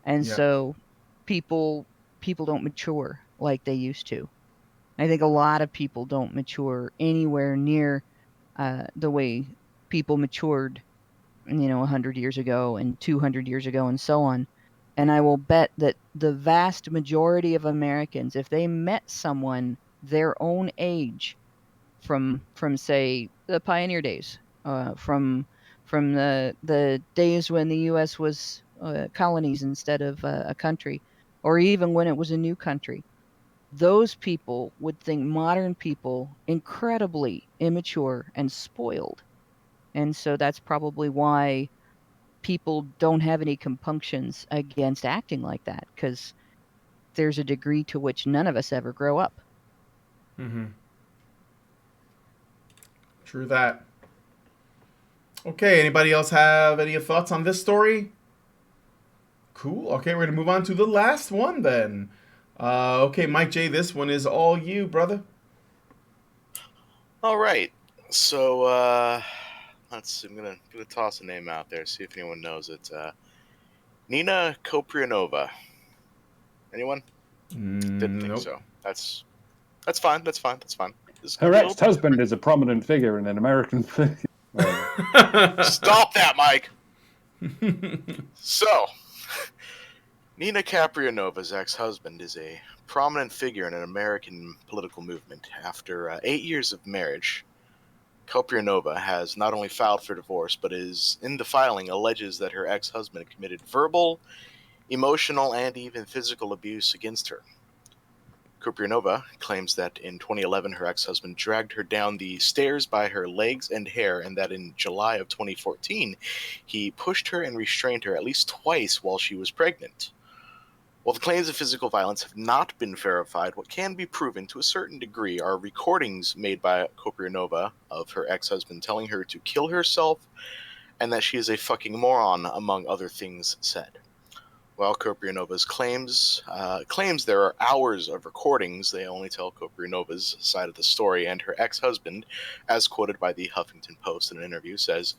And Yep. so people don't mature like they used to. I think a lot of people don't mature anywhere near the way people matured, 100 years ago and 200 years ago and so on. And I will bet that the vast majority of Americans, if they met someone their own age from say the pioneer days, from the days when the U.S. was colonies instead of a country, or even when it was a new country, those people would think modern people incredibly immature and spoiled. And so that's probably why people don't have any compunctions against acting like that, because there's a degree to which none of us ever grow up. Mm-hmm. True that. Okay, anybody else have any thoughts on this story? Cool. Okay, we're going to move on to the last one then. Okay, Mike J, this one is all you, brother. All right. So let's see. I'm gonna toss a name out there, see if anyone knows it. Nina Koprianova. Anyone? Didn't think Nope. so. That's fine. That's fine. Her ex-husband is a prominent figure in an American film. Stop that, Mike. So, Nina Koprianova's ex-husband is a prominent figure in an American political movement. After 8 years of marriage, Koprianova has not only filed for divorce, but is in the filing alleges that her ex-husband committed verbal, emotional, and even physical abuse against her. Koprianova claims that in 2011 her ex-husband dragged her down the stairs by her legs and hair, and that in July of 2014 he pushed her and restrained her at least twice while she was pregnant. While the claims of physical violence have not been verified, what can be proven to a certain degree are recordings made by Koprianova of her ex-husband telling her to kill herself and that she is a fucking moron, among other things said. While Koprianova's claims there are hours of recordings, they only tell Koprianova's side of the story, and her ex-husband, as quoted by the Huffington Post in an interview, says,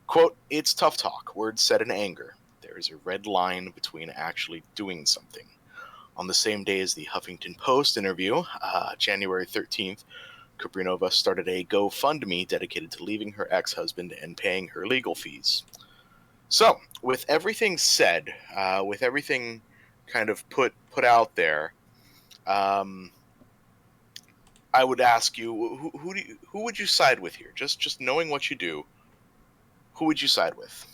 quote, "It's tough talk, words said in anger. There is a red line between actually doing something." On the same day as the Huffington Post interview, January 13th, Kuprinova started a GoFundMe dedicated to leaving her ex-husband and paying her legal fees. So, with everything said, with everything kind of put out there, I would ask you, who would you side with here? Just knowing what you do, who would you side with?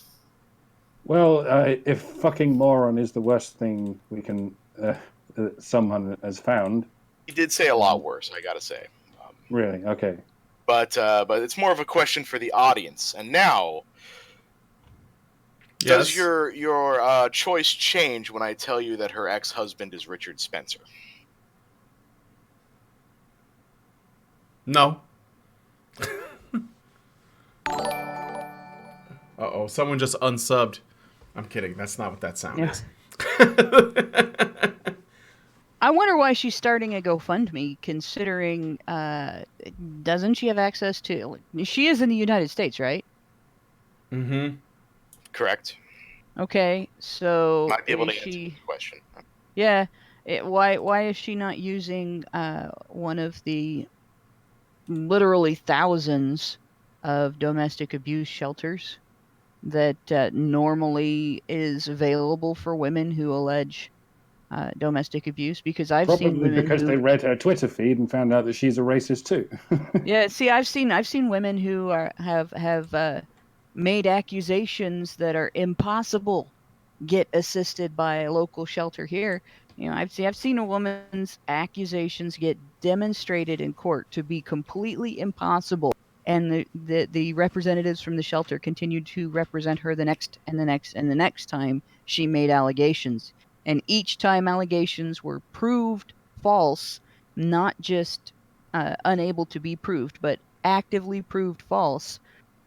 Well, if fucking moron is the worst thing we can someone has found. He did say a lot worse, I gotta say. Really? Okay. But it's more of a question for the audience. And now, does your choice change when I tell you that her ex-husband is Richard Spencer? No. Uh-oh, someone just unsubbed. I'm kidding. That's not what that sound is. I wonder why she's starting a GoFundMe, considering doesn't she have access to... She is in the United States, right? Mm-hmm. Correct. Okay, so Might be able to is answer she... the question. Yeah. Why is she not using one of the literally thousands of domestic abuse shelters that normally is available for women who allege domestic abuse? Because I've seen Probably women because they read her Twitter feed and found out that she's a racist too. Yeah, see, I've seen women who have made accusations that are impossible get assisted by a local shelter here. You know, I've seen a woman's accusations get demonstrated in court to be completely impossible, and the representatives from the shelter continued to represent her the next and the next and the next time she made allegations. And each time allegations were proved false, not just unable to be proved, but actively proved false,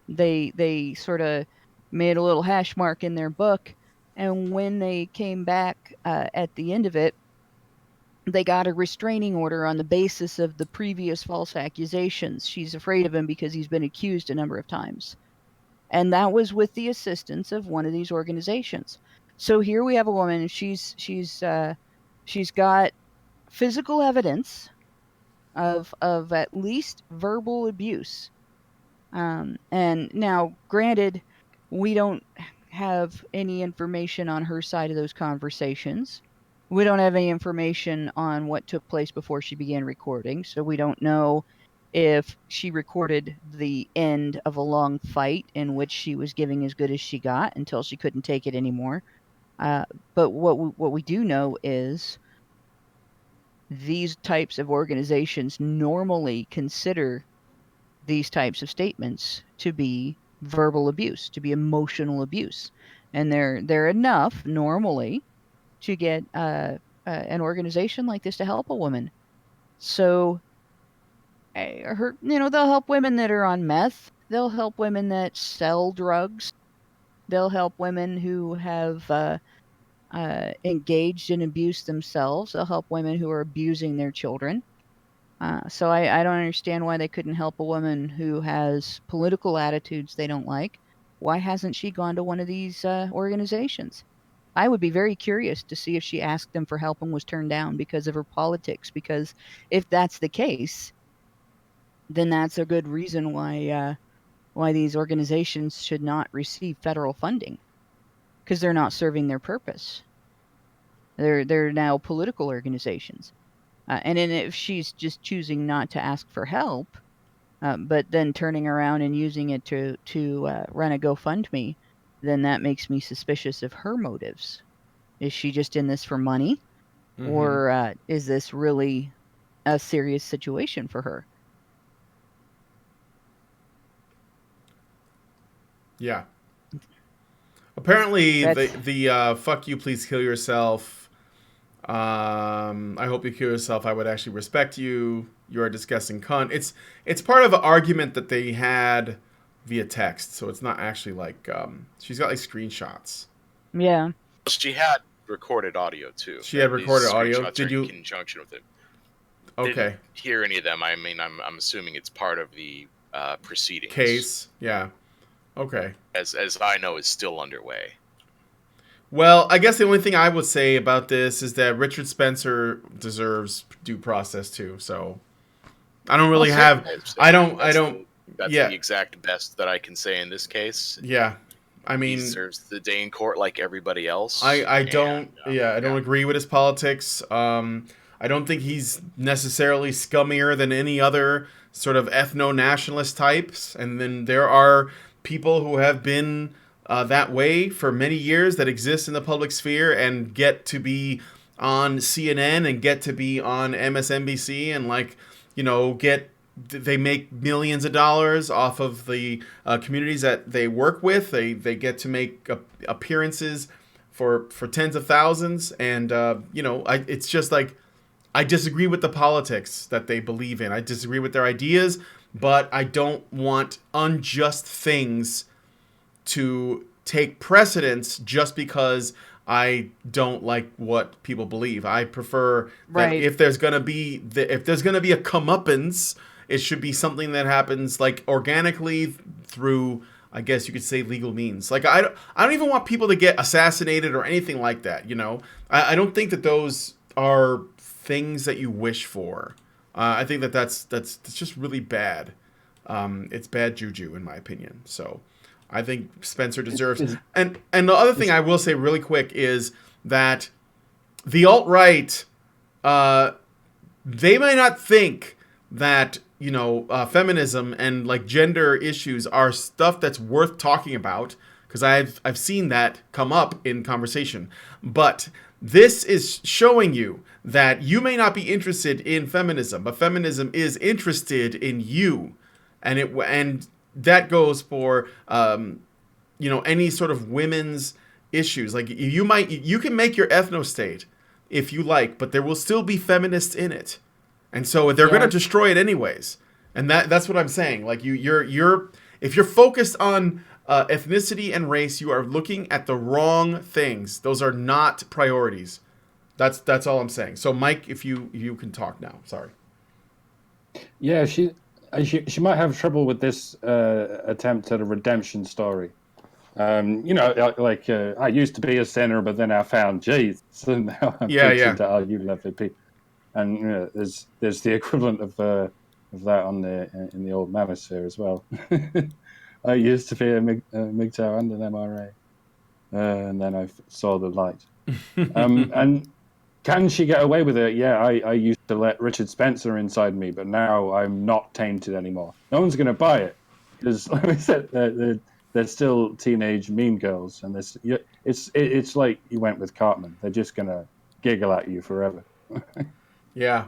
they sort of made a little hash mark in their book, and when they came back at the end of it, they got a restraining order on the basis of the previous false accusations. She's afraid of him because he's been accused a number of times. And that was with the assistance of one of these organizations. So here we have a woman, she's got physical evidence of at least verbal abuse. And now, granted, we don't have any information on her side of those conversations. We don't have any information on what took place before she began recording, so we don't know if she recorded the end of a long fight in which she was giving as good as she got until she couldn't take it anymore. But what we do know is these types of organizations normally consider these types of statements to be verbal abuse, to be emotional abuse, and they're enough normally to get an organization like this to help a woman. So, they'll help women that are on meth. They'll help women that sell drugs. They'll help women who have engaged in abuse themselves. They'll help women who are abusing their children. So I don't understand why they couldn't help a woman who has political attitudes they don't like. Why hasn't she gone to one of these organizations? I would be very curious to see if she asked them for help and was turned down because of her politics. Because if that's the case, then that's a good reason why these organizations should not receive federal funding, because they're not serving their purpose. They're now political organizations. And then if she's just choosing not to ask for help, but then turning around and using it to run a GoFundMe, then that makes me suspicious of her motives. Is she just in this for money? Mm-hmm. Or is this really a serious situation for her? Yeah. Apparently, the fuck you, please kill yourself. I hope you kill yourself. I would actually respect you. You're a disgusting cunt. It's part of an argument that they had via text, so it's not actually like she's got like screenshots. Yeah. She had recorded audio too. She had recorded audio. Did you in conjunction with it? Okay. Didn't hear any of them. I mean, I'm assuming it's part of the proceedings. Case. Yeah. Okay. As I know, is still underway. Well, I guess the only thing I would say about this is that Richard Spencer deserves due process too. So, I don't really have. I don't. That's Yeah. the exact best that I can say in this case. Yeah. I He mean, serves the day in court like everybody else. I don't. And, Yeah, I don't agree with his politics. I don't think he's necessarily scummier than any other sort of ethno-nationalist types. And then there are people who have been that way for many years that exist in the public sphere and get to be on CNN and get to be on MSNBC and they make millions of dollars off of the communities that they work with. They get to make appearances for tens of thousands, and it's just like I disagree with the politics that they believe in. I disagree with their ideas, but I don't want unjust things to take precedence just because I don't like what people believe. I prefer that Right. if there's gonna be a comeuppance, it should be something that happens like organically through, I guess you could say, legal means. Like I don't even want people to get assassinated or anything like that. I don't think that those are things that you wish for. I think that's just really bad. It's bad juju in my opinion. So I think Spencer deserves. And the other thing I will say really quick is that the alt-right, they may not think that feminism and like gender issues are stuff that's worth talking about, because I've seen that come up in conversation. But this is showing you that you may not be interested in feminism, but feminism is interested in you, and that goes for any sort of women's issues. Like you can make your ethno state if you like, but there will still be feminists in it. And so they're going to destroy it anyways. And that's what I'm saying. Like you're if you're focused on ethnicity and race, you are looking at the wrong things. Those are not priorities. That's all I'm saying. So Mike, if you can talk now. Sorry. Yeah, she might have trouble with this attempt at a redemption story. I used to be a sinner, but then I found Jesus, and now I'm preaching to all you lovely people. And there's the equivalent of that in the old manosphere as well. I used to be a MGTOW and an MRA, and then I saw the light. And can she get away with it? Yeah, I used to let Richard Spencer inside me, but now I'm not tainted anymore. No one's going to buy it because, like I said, they're still teenage mean girls, and it's like you went with Cartman. They're just going to giggle at you forever. Yeah.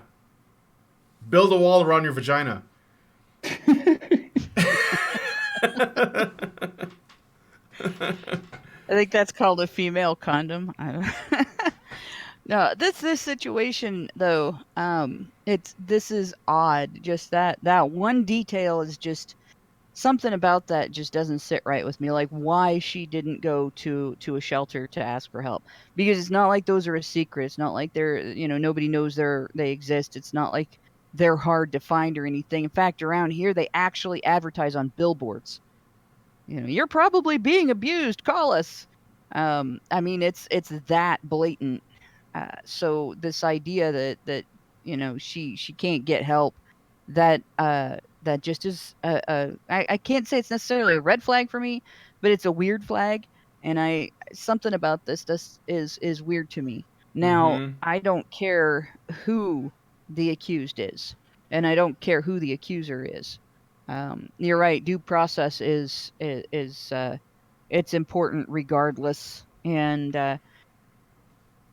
Build a wall around your vagina. I think that's called a female condom. I don't No, this situation though, this is odd. Just that one detail is just something about that just doesn't sit right with me. Like why she didn't go to a shelter to ask for help, because it's not like those are a secret. It's not like they're nobody knows they exist. It's not like they're hard to find or anything. In fact, around here they actually advertise on billboards. You're probably being abused. Call us. I mean, it's that blatant. So this idea that she can't get help, that just is I can't say it's necessarily a red flag for me, but it's a weird flag, and something about this is weird to me. Now, I don't care who the accused is, and I don't care who the accuser is. You're right. Due process is it's important regardless, and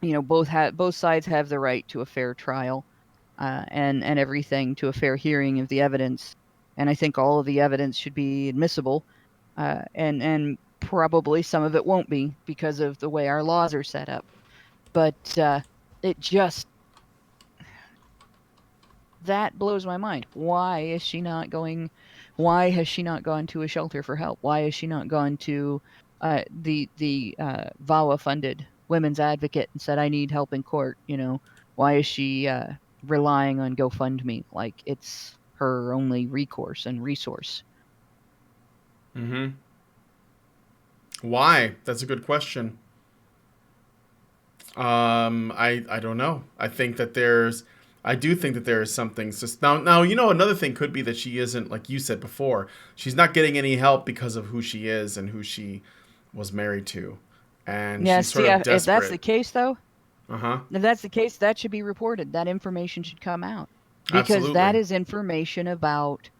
both sides have the right to a fair trial, and everything, to a fair hearing of the evidence, and I think all of the evidence should be admissible, and probably some of it won't be because of the way our laws are set up, but it just that blows my mind. Why is she not going? Why has she not gone to a shelter for help? Why has she not gone to the VAWA funded women's advocate and said, I need help in court? Why is she relying on GoFundMe like it's her only recourse and resource? Why? That's a good question. I don't know. I think that there's I do think that there is something. Now, another thing could be that she isn't, like you said before, she's not getting any help because of who she is and who she was married to. And Yeah, she's sort see, of if that's the desperate. case, though, Uh-huh. if that's the case, that should be reported. That information should come out because that Absolutely. is information about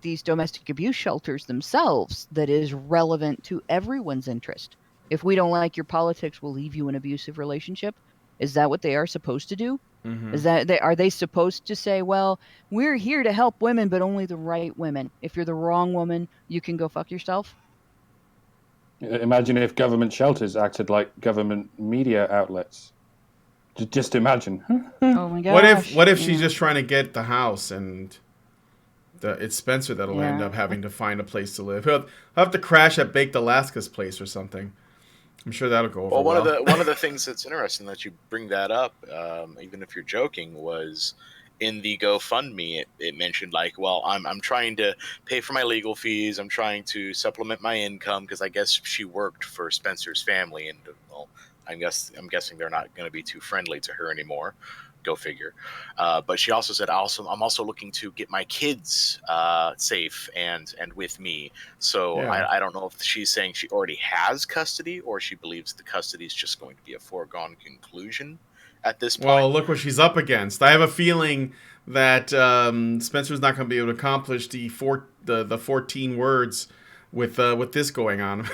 these domestic abuse shelters themselves that is relevant to everyone's interest. If we don't like your politics, we'll leave you in an abusive relationship. Is that what they are supposed to do? Mm-hmm. Are they supposed to say, well, we're here to help women, but only the right women. If you're the wrong woman, you can go fuck yourself? Imagine if government shelters acted like government media outlets. Just imagine. Oh my gosh. What if she's Yeah. just trying to get the house and it's Spencer that'll end Yeah. up having to find a place to live. He'll have to crash at Baked Alaska's place or something. I'm sure that'll go over Well, well. one of the things that's interesting that you bring that up, even if you're joking, was in the GoFundMe. It mentioned like, well, I'm trying to pay for my legal fees. I'm trying to supplement my income because I guess she worked for Spencer's family, and well, I'm guessing they're not going to be too friendly to her anymore. Go figure. But she also said, I'm also looking to get my kids safe and with me. So Yeah. I don't know if she's saying she already has custody or she believes the custody is just going to be a foregone conclusion at this point. Well, look what she's up against. I have a feeling that Spencer's not going to be able to accomplish the 14 words with this going on.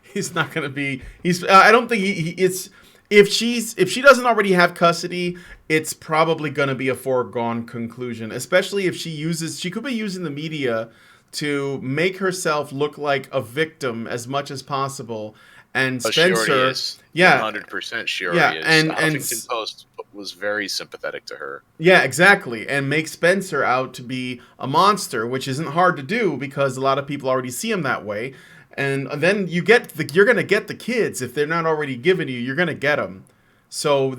He's not going to be. I don't think it's. If she doesn't already have custody, it's probably going to be a foregone conclusion. Especially if she could be using the media to make herself look like a victim as much as possible. And But Spencer, she already is. yeah, 100% she already is. and Huffington Post was very sympathetic to her. yeah, exactly, and make Spencer out to be a monster, which isn't hard to do because a lot of people already see him that way. And then you're gonna get the kids if they're not already given you. You're gonna get them. So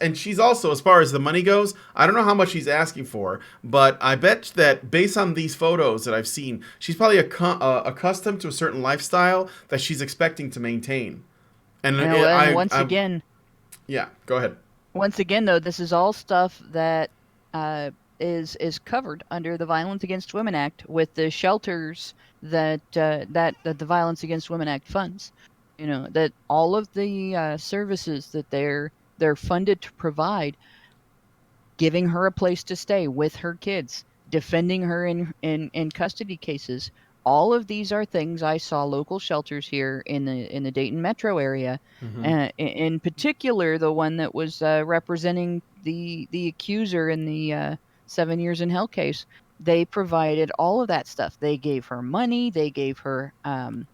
and she's also, as far as the money goes, I don't know how much she's asking for, but I bet that based on these photos that I've seen, she's probably accustomed to a certain lifestyle that she's expecting to maintain. And Again, yeah, go ahead. once again, though, this is all stuff that is covered under the Violence Against Women Act with the shelters that the Violence Against Women Act funds. That all of the services that they're funded to provide, giving her a place to stay with her kids, defending her in custody cases. All of these are things I saw local shelters here in the Dayton metro area, in particular the one that was representing the accuser in the 7 years in hell case. They provided all of that stuff. They gave her money. They gave her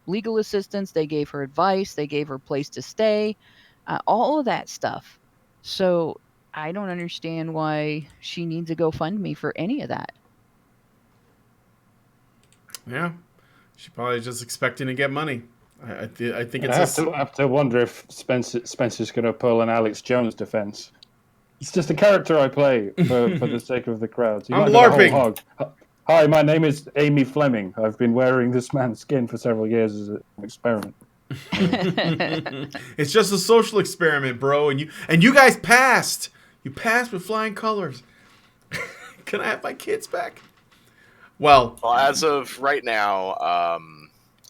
legal assistance. They gave her advice. They gave her a place to stay. All of that stuff. So I don't understand why she needs a GoFundMe for any of that. Yeah, she's probably just expecting to get money. I think I it's have to wonder if Spencer's going to pull an Alex Jones defense. It's just a character I play for the sake of the crowd. I'm LARPing. Hi, my name is Amy Fleming. I've been wearing this man's skin for several years as an experiment. It's just a social experiment, bro, and you guys passed. You passed with flying colors. Can I have my kids back? Well, as of right now,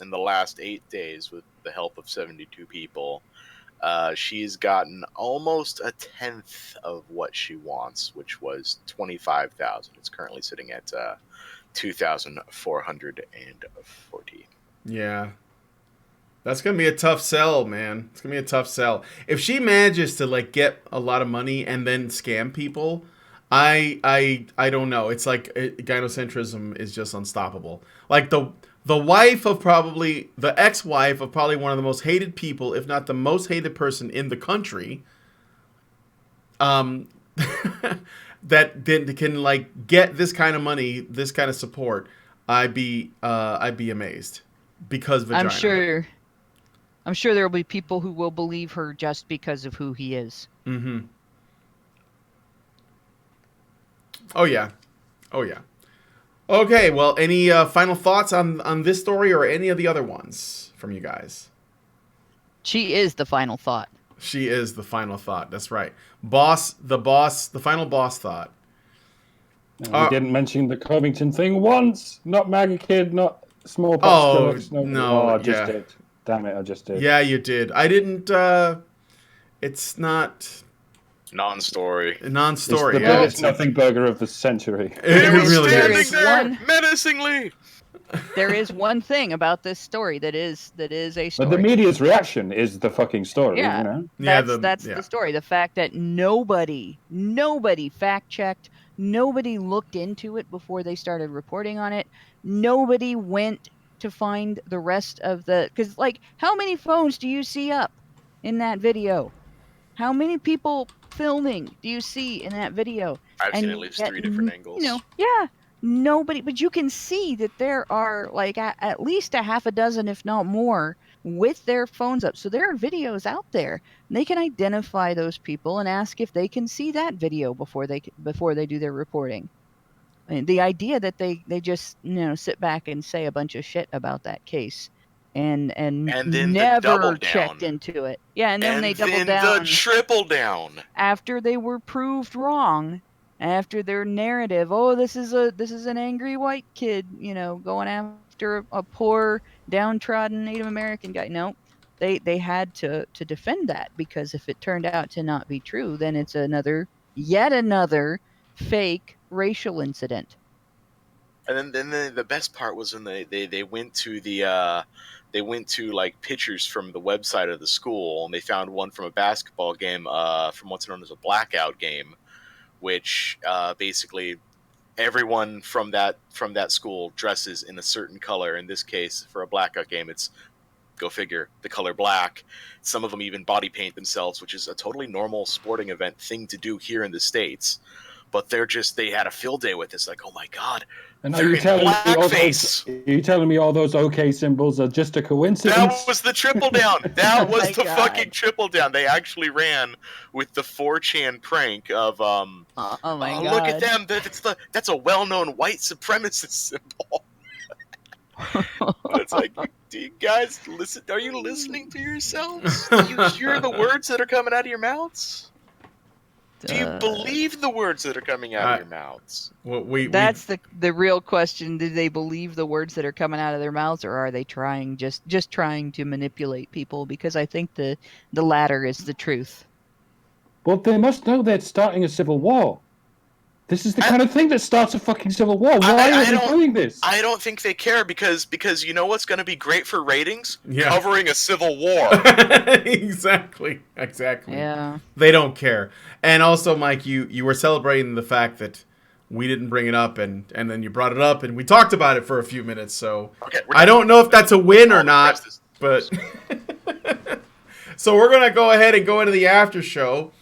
in the last 8 days, with the help of 72 people, she's gotten almost a tenth of what she wants, which was 25,000. It's currently sitting at 2,440. yeah. That's going to be a tough sell, man. It's going to be a tough sell. If she manages to get a lot of money and then scam people, I don't know. It's like gynocentrism is just unstoppable. Like the wife of the ex-wife of probably one of the most hated people, if not the most hated person in the country, that then can get this kind of money, this kind of support. I'd be amazed because vagina. I'm sure there will be people who will believe her just because of who he is. Mm-hmm. Oh yeah. Okay, well, any final thoughts on this story or any of the other ones from you guys? She is the final thought. She is the final thought. That's right. The final boss thought. We didn't mention the Covington thing once. Not MAGA kid, not smallpox. Oh, Skrillex, no, I just yeah. did. Damn it, I just did. Yeah, you did. I didn't, it's not Non-story. a non-story. It's the biggest nothing burger of the century. It really Standing is. there menacingly. There is one thing about this story that is a story. But the media's reaction is the fucking story, Yeah. you know? That's the story. The fact that nobody fact checked, nobody looked into it before they started reporting on it, nobody went to find the rest of the, because like, how many phones do you see up in that video? How many people filming do you see in that video? I've seen at least 3 different angles. Nobody, but you can see that there are like at least a half a dozen, if not more, with their phones up. So there are videos out there. And they can identify those people and ask if they can see that video before they do their reporting. And the idea that they just sit back and say a bunch of shit about that case and then never checked into it. Yeah, and then they doubled down. The triple down After they were proved wrong. After their narrative, oh, this is an angry white kid, going after a poor, downtrodden Native American guy. No, they had to defend that, because if it turned out to not be true, then it's yet another fake racial incident. And then the best part was when they went to like pictures from the website of the school, and they found one from a basketball game, from what's known as a blackout game, which basically everyone from that school dresses in a certain color. In this case, for a blackout game, it's, go figure, the color black. Some of them even body paint themselves, which is a totally normal sporting event thing to do here in the States. But they had a field day with this, like, oh my God. And are you telling me all those OK symbols are just a coincidence? That was the triple down. That was the God. fucking triple down. They actually ran with the 4chan prank of oh my God. Look at them. That's a well-known white supremacist symbol. It's like, do you guys listen? Are you listening to yourselves? Do you hear the words that are coming out of your mouths? Do you believe the words that are coming out of your mouths? Well, That's the real question. Do they believe the words that are coming out of their mouths, or are they trying just trying to manipulate people? Because I think the latter is the truth. Well, they must know they're starting a civil war. This is the kind of thing that starts a fucking civil war. Why are they doing this? I don't think they care, because you know what's going to be great for ratings? Yeah. Covering a civil war. Exactly. Yeah. They don't care. And also, Mike, you were celebrating the fact that we didn't bring it up, and then you brought it up, and we talked about it for a few minutes. So Okay, I don't know if that's a win or not, but so we're gonna go ahead and go into the after show.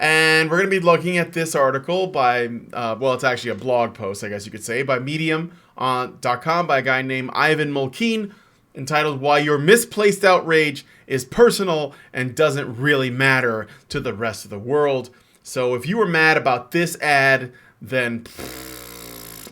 And we're going to be looking at this article by, it's actually a blog post, I guess you could say, by Medium.com by a guy named Ivan Mulkeen, entitled Why Your Misplaced Outrage is Personal and Doesn't Really Matter to the Rest of the World. So if you were mad about this ad, then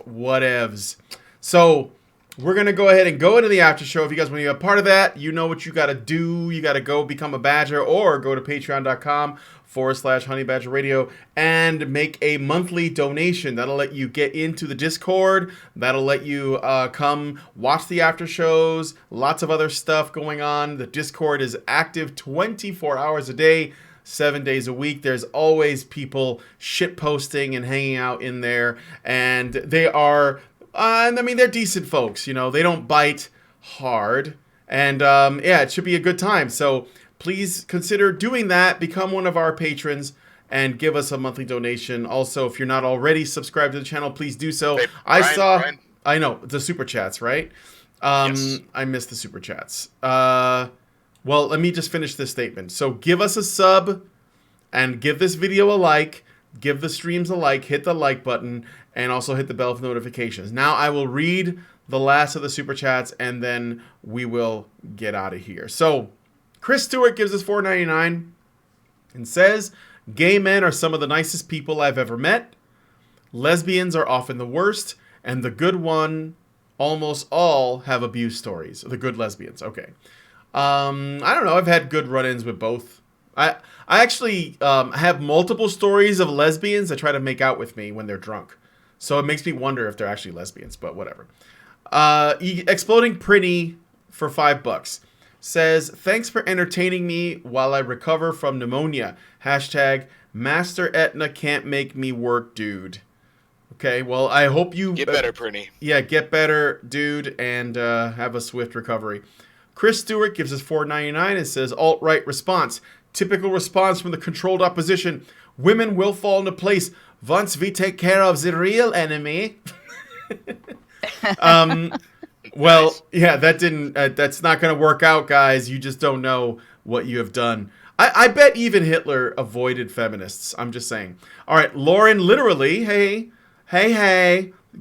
whatevs. So we're going to go ahead and go into the after show. If you guys want to be a part of that, you know what you got to do. You got to go become a badger, or go to patreon.com/Honey Badger Radio and make a monthly donation. That'll let you get into the Discord. That'll let you come watch the after shows. Lots of other stuff going on. The Discord is active 24 hours a day, 7 days a week. There's always people shit posting and hanging out in there, and they are they're decent folks. They don't bite hard, and it should be a good time. So please consider doing that. Become one of our patrons and give us a monthly donation. Also, if you're not already subscribed to the channel, please do so. Hey, Brian. I know, the super chats, right? Yes. I missed the super chats. Well, let me just finish this statement. So give us a sub and give this video a like. Give the streams a like. Hit the like button and also hit the bell for notifications. Now I will read the last of the super chats and then we will get out of here. So Chris Stewart gives us $4.99 and says, gay men are some of the nicest people I've ever met. Lesbians are often the worst, and the good one, almost all have abuse stories. The good lesbians. Okay. I don't know. I've had good run-ins with both. I actually have multiple stories of lesbians that try to make out with me when they're drunk. So it makes me wonder if they're actually lesbians, but whatever. Exploding Pretty for $5 says, thanks for entertaining me while I recover from pneumonia. Hashtag Master Etna can't make me work, dude. Okay, well, I hope you... Get better, Prinny. Yeah, get better, dude, and have a swift recovery. Chris Stewart gives us $4.99 and says, alt-right response. Typical response from the controlled opposition. Women will fall into place once we take care of the real enemy. Well, Nice. yeah, that didn't. That's not going to work out, guys. You just don't know what you have done. I bet even Hitler avoided feminists. I'm just saying. All right, Lauren, literally, hey,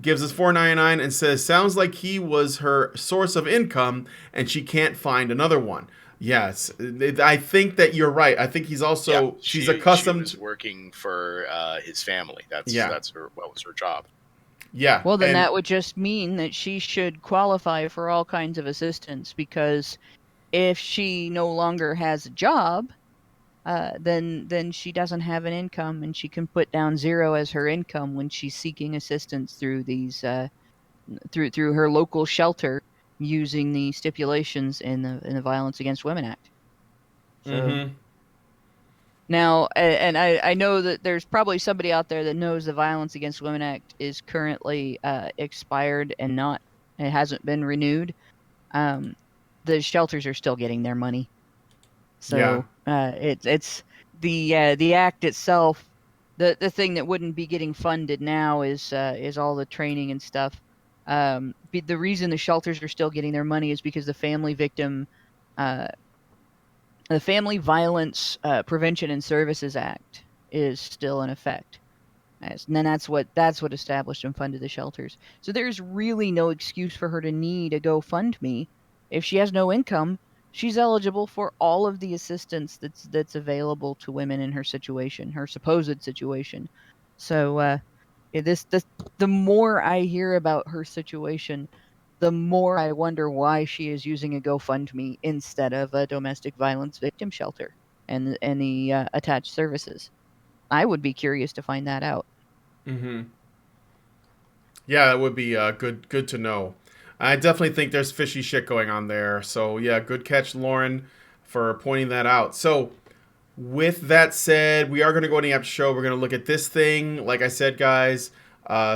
gives us $4.99 and says, sounds like he was her source of income and she can't find another one. Yes, I think that you're right. I think he's also she's accustomed. She was working for his family. That's what was her job. Yeah. Well, then that would just mean that she should qualify for all kinds of assistance, because if she no longer has a job, then she doesn't have an income, and she can put down 0 as her income when she's seeking assistance through these through her local shelter using the stipulations in the Violence Against Women Act. So, now, and I know that there's probably somebody out there that knows the Violence Against Women Act is currently expired and it hasn't been renewed. The shelters are still getting their money. So it's the act itself. The thing that wouldn't be getting funded now is all the training and stuff. The reason the shelters are still getting their money is because the Family Violence Prevention and Services Act is still in effect. And then that's what established and funded the shelters. So there's really no excuse for her to need a GoFundMe. If she has no income, she's eligible for all of the assistance that's available to women in her situation, her supposed situation. So the more I hear about her situation, the more I wonder why she is using a GoFundMe instead of a domestic violence victim shelter and the attached services. I would be curious to find that out. Mm-hmm. Yeah, that would be good to know. I definitely think there's fishy shit going on there. So yeah, good catch, Lauren, for pointing that out. So with that said, we are going to go on the app show. We're going to look at this thing. Like I said, guys,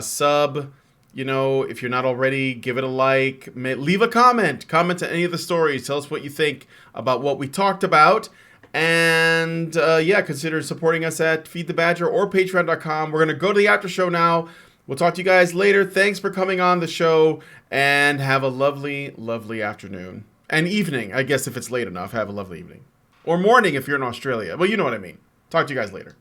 sub. You know, if you're not already, give it a like. Leave a comment. Comment to any of the stories. Tell us what you think about what we talked about. And consider supporting us at Feed the Badger or Patreon.com. We're going to go to the after show now. We'll talk to you guys later. Thanks for coming on the show, and have a lovely, lovely afternoon. And evening, I guess, if it's late enough. Have a lovely evening. Or morning if you're in Australia. Well, you know what I mean. Talk to you guys later.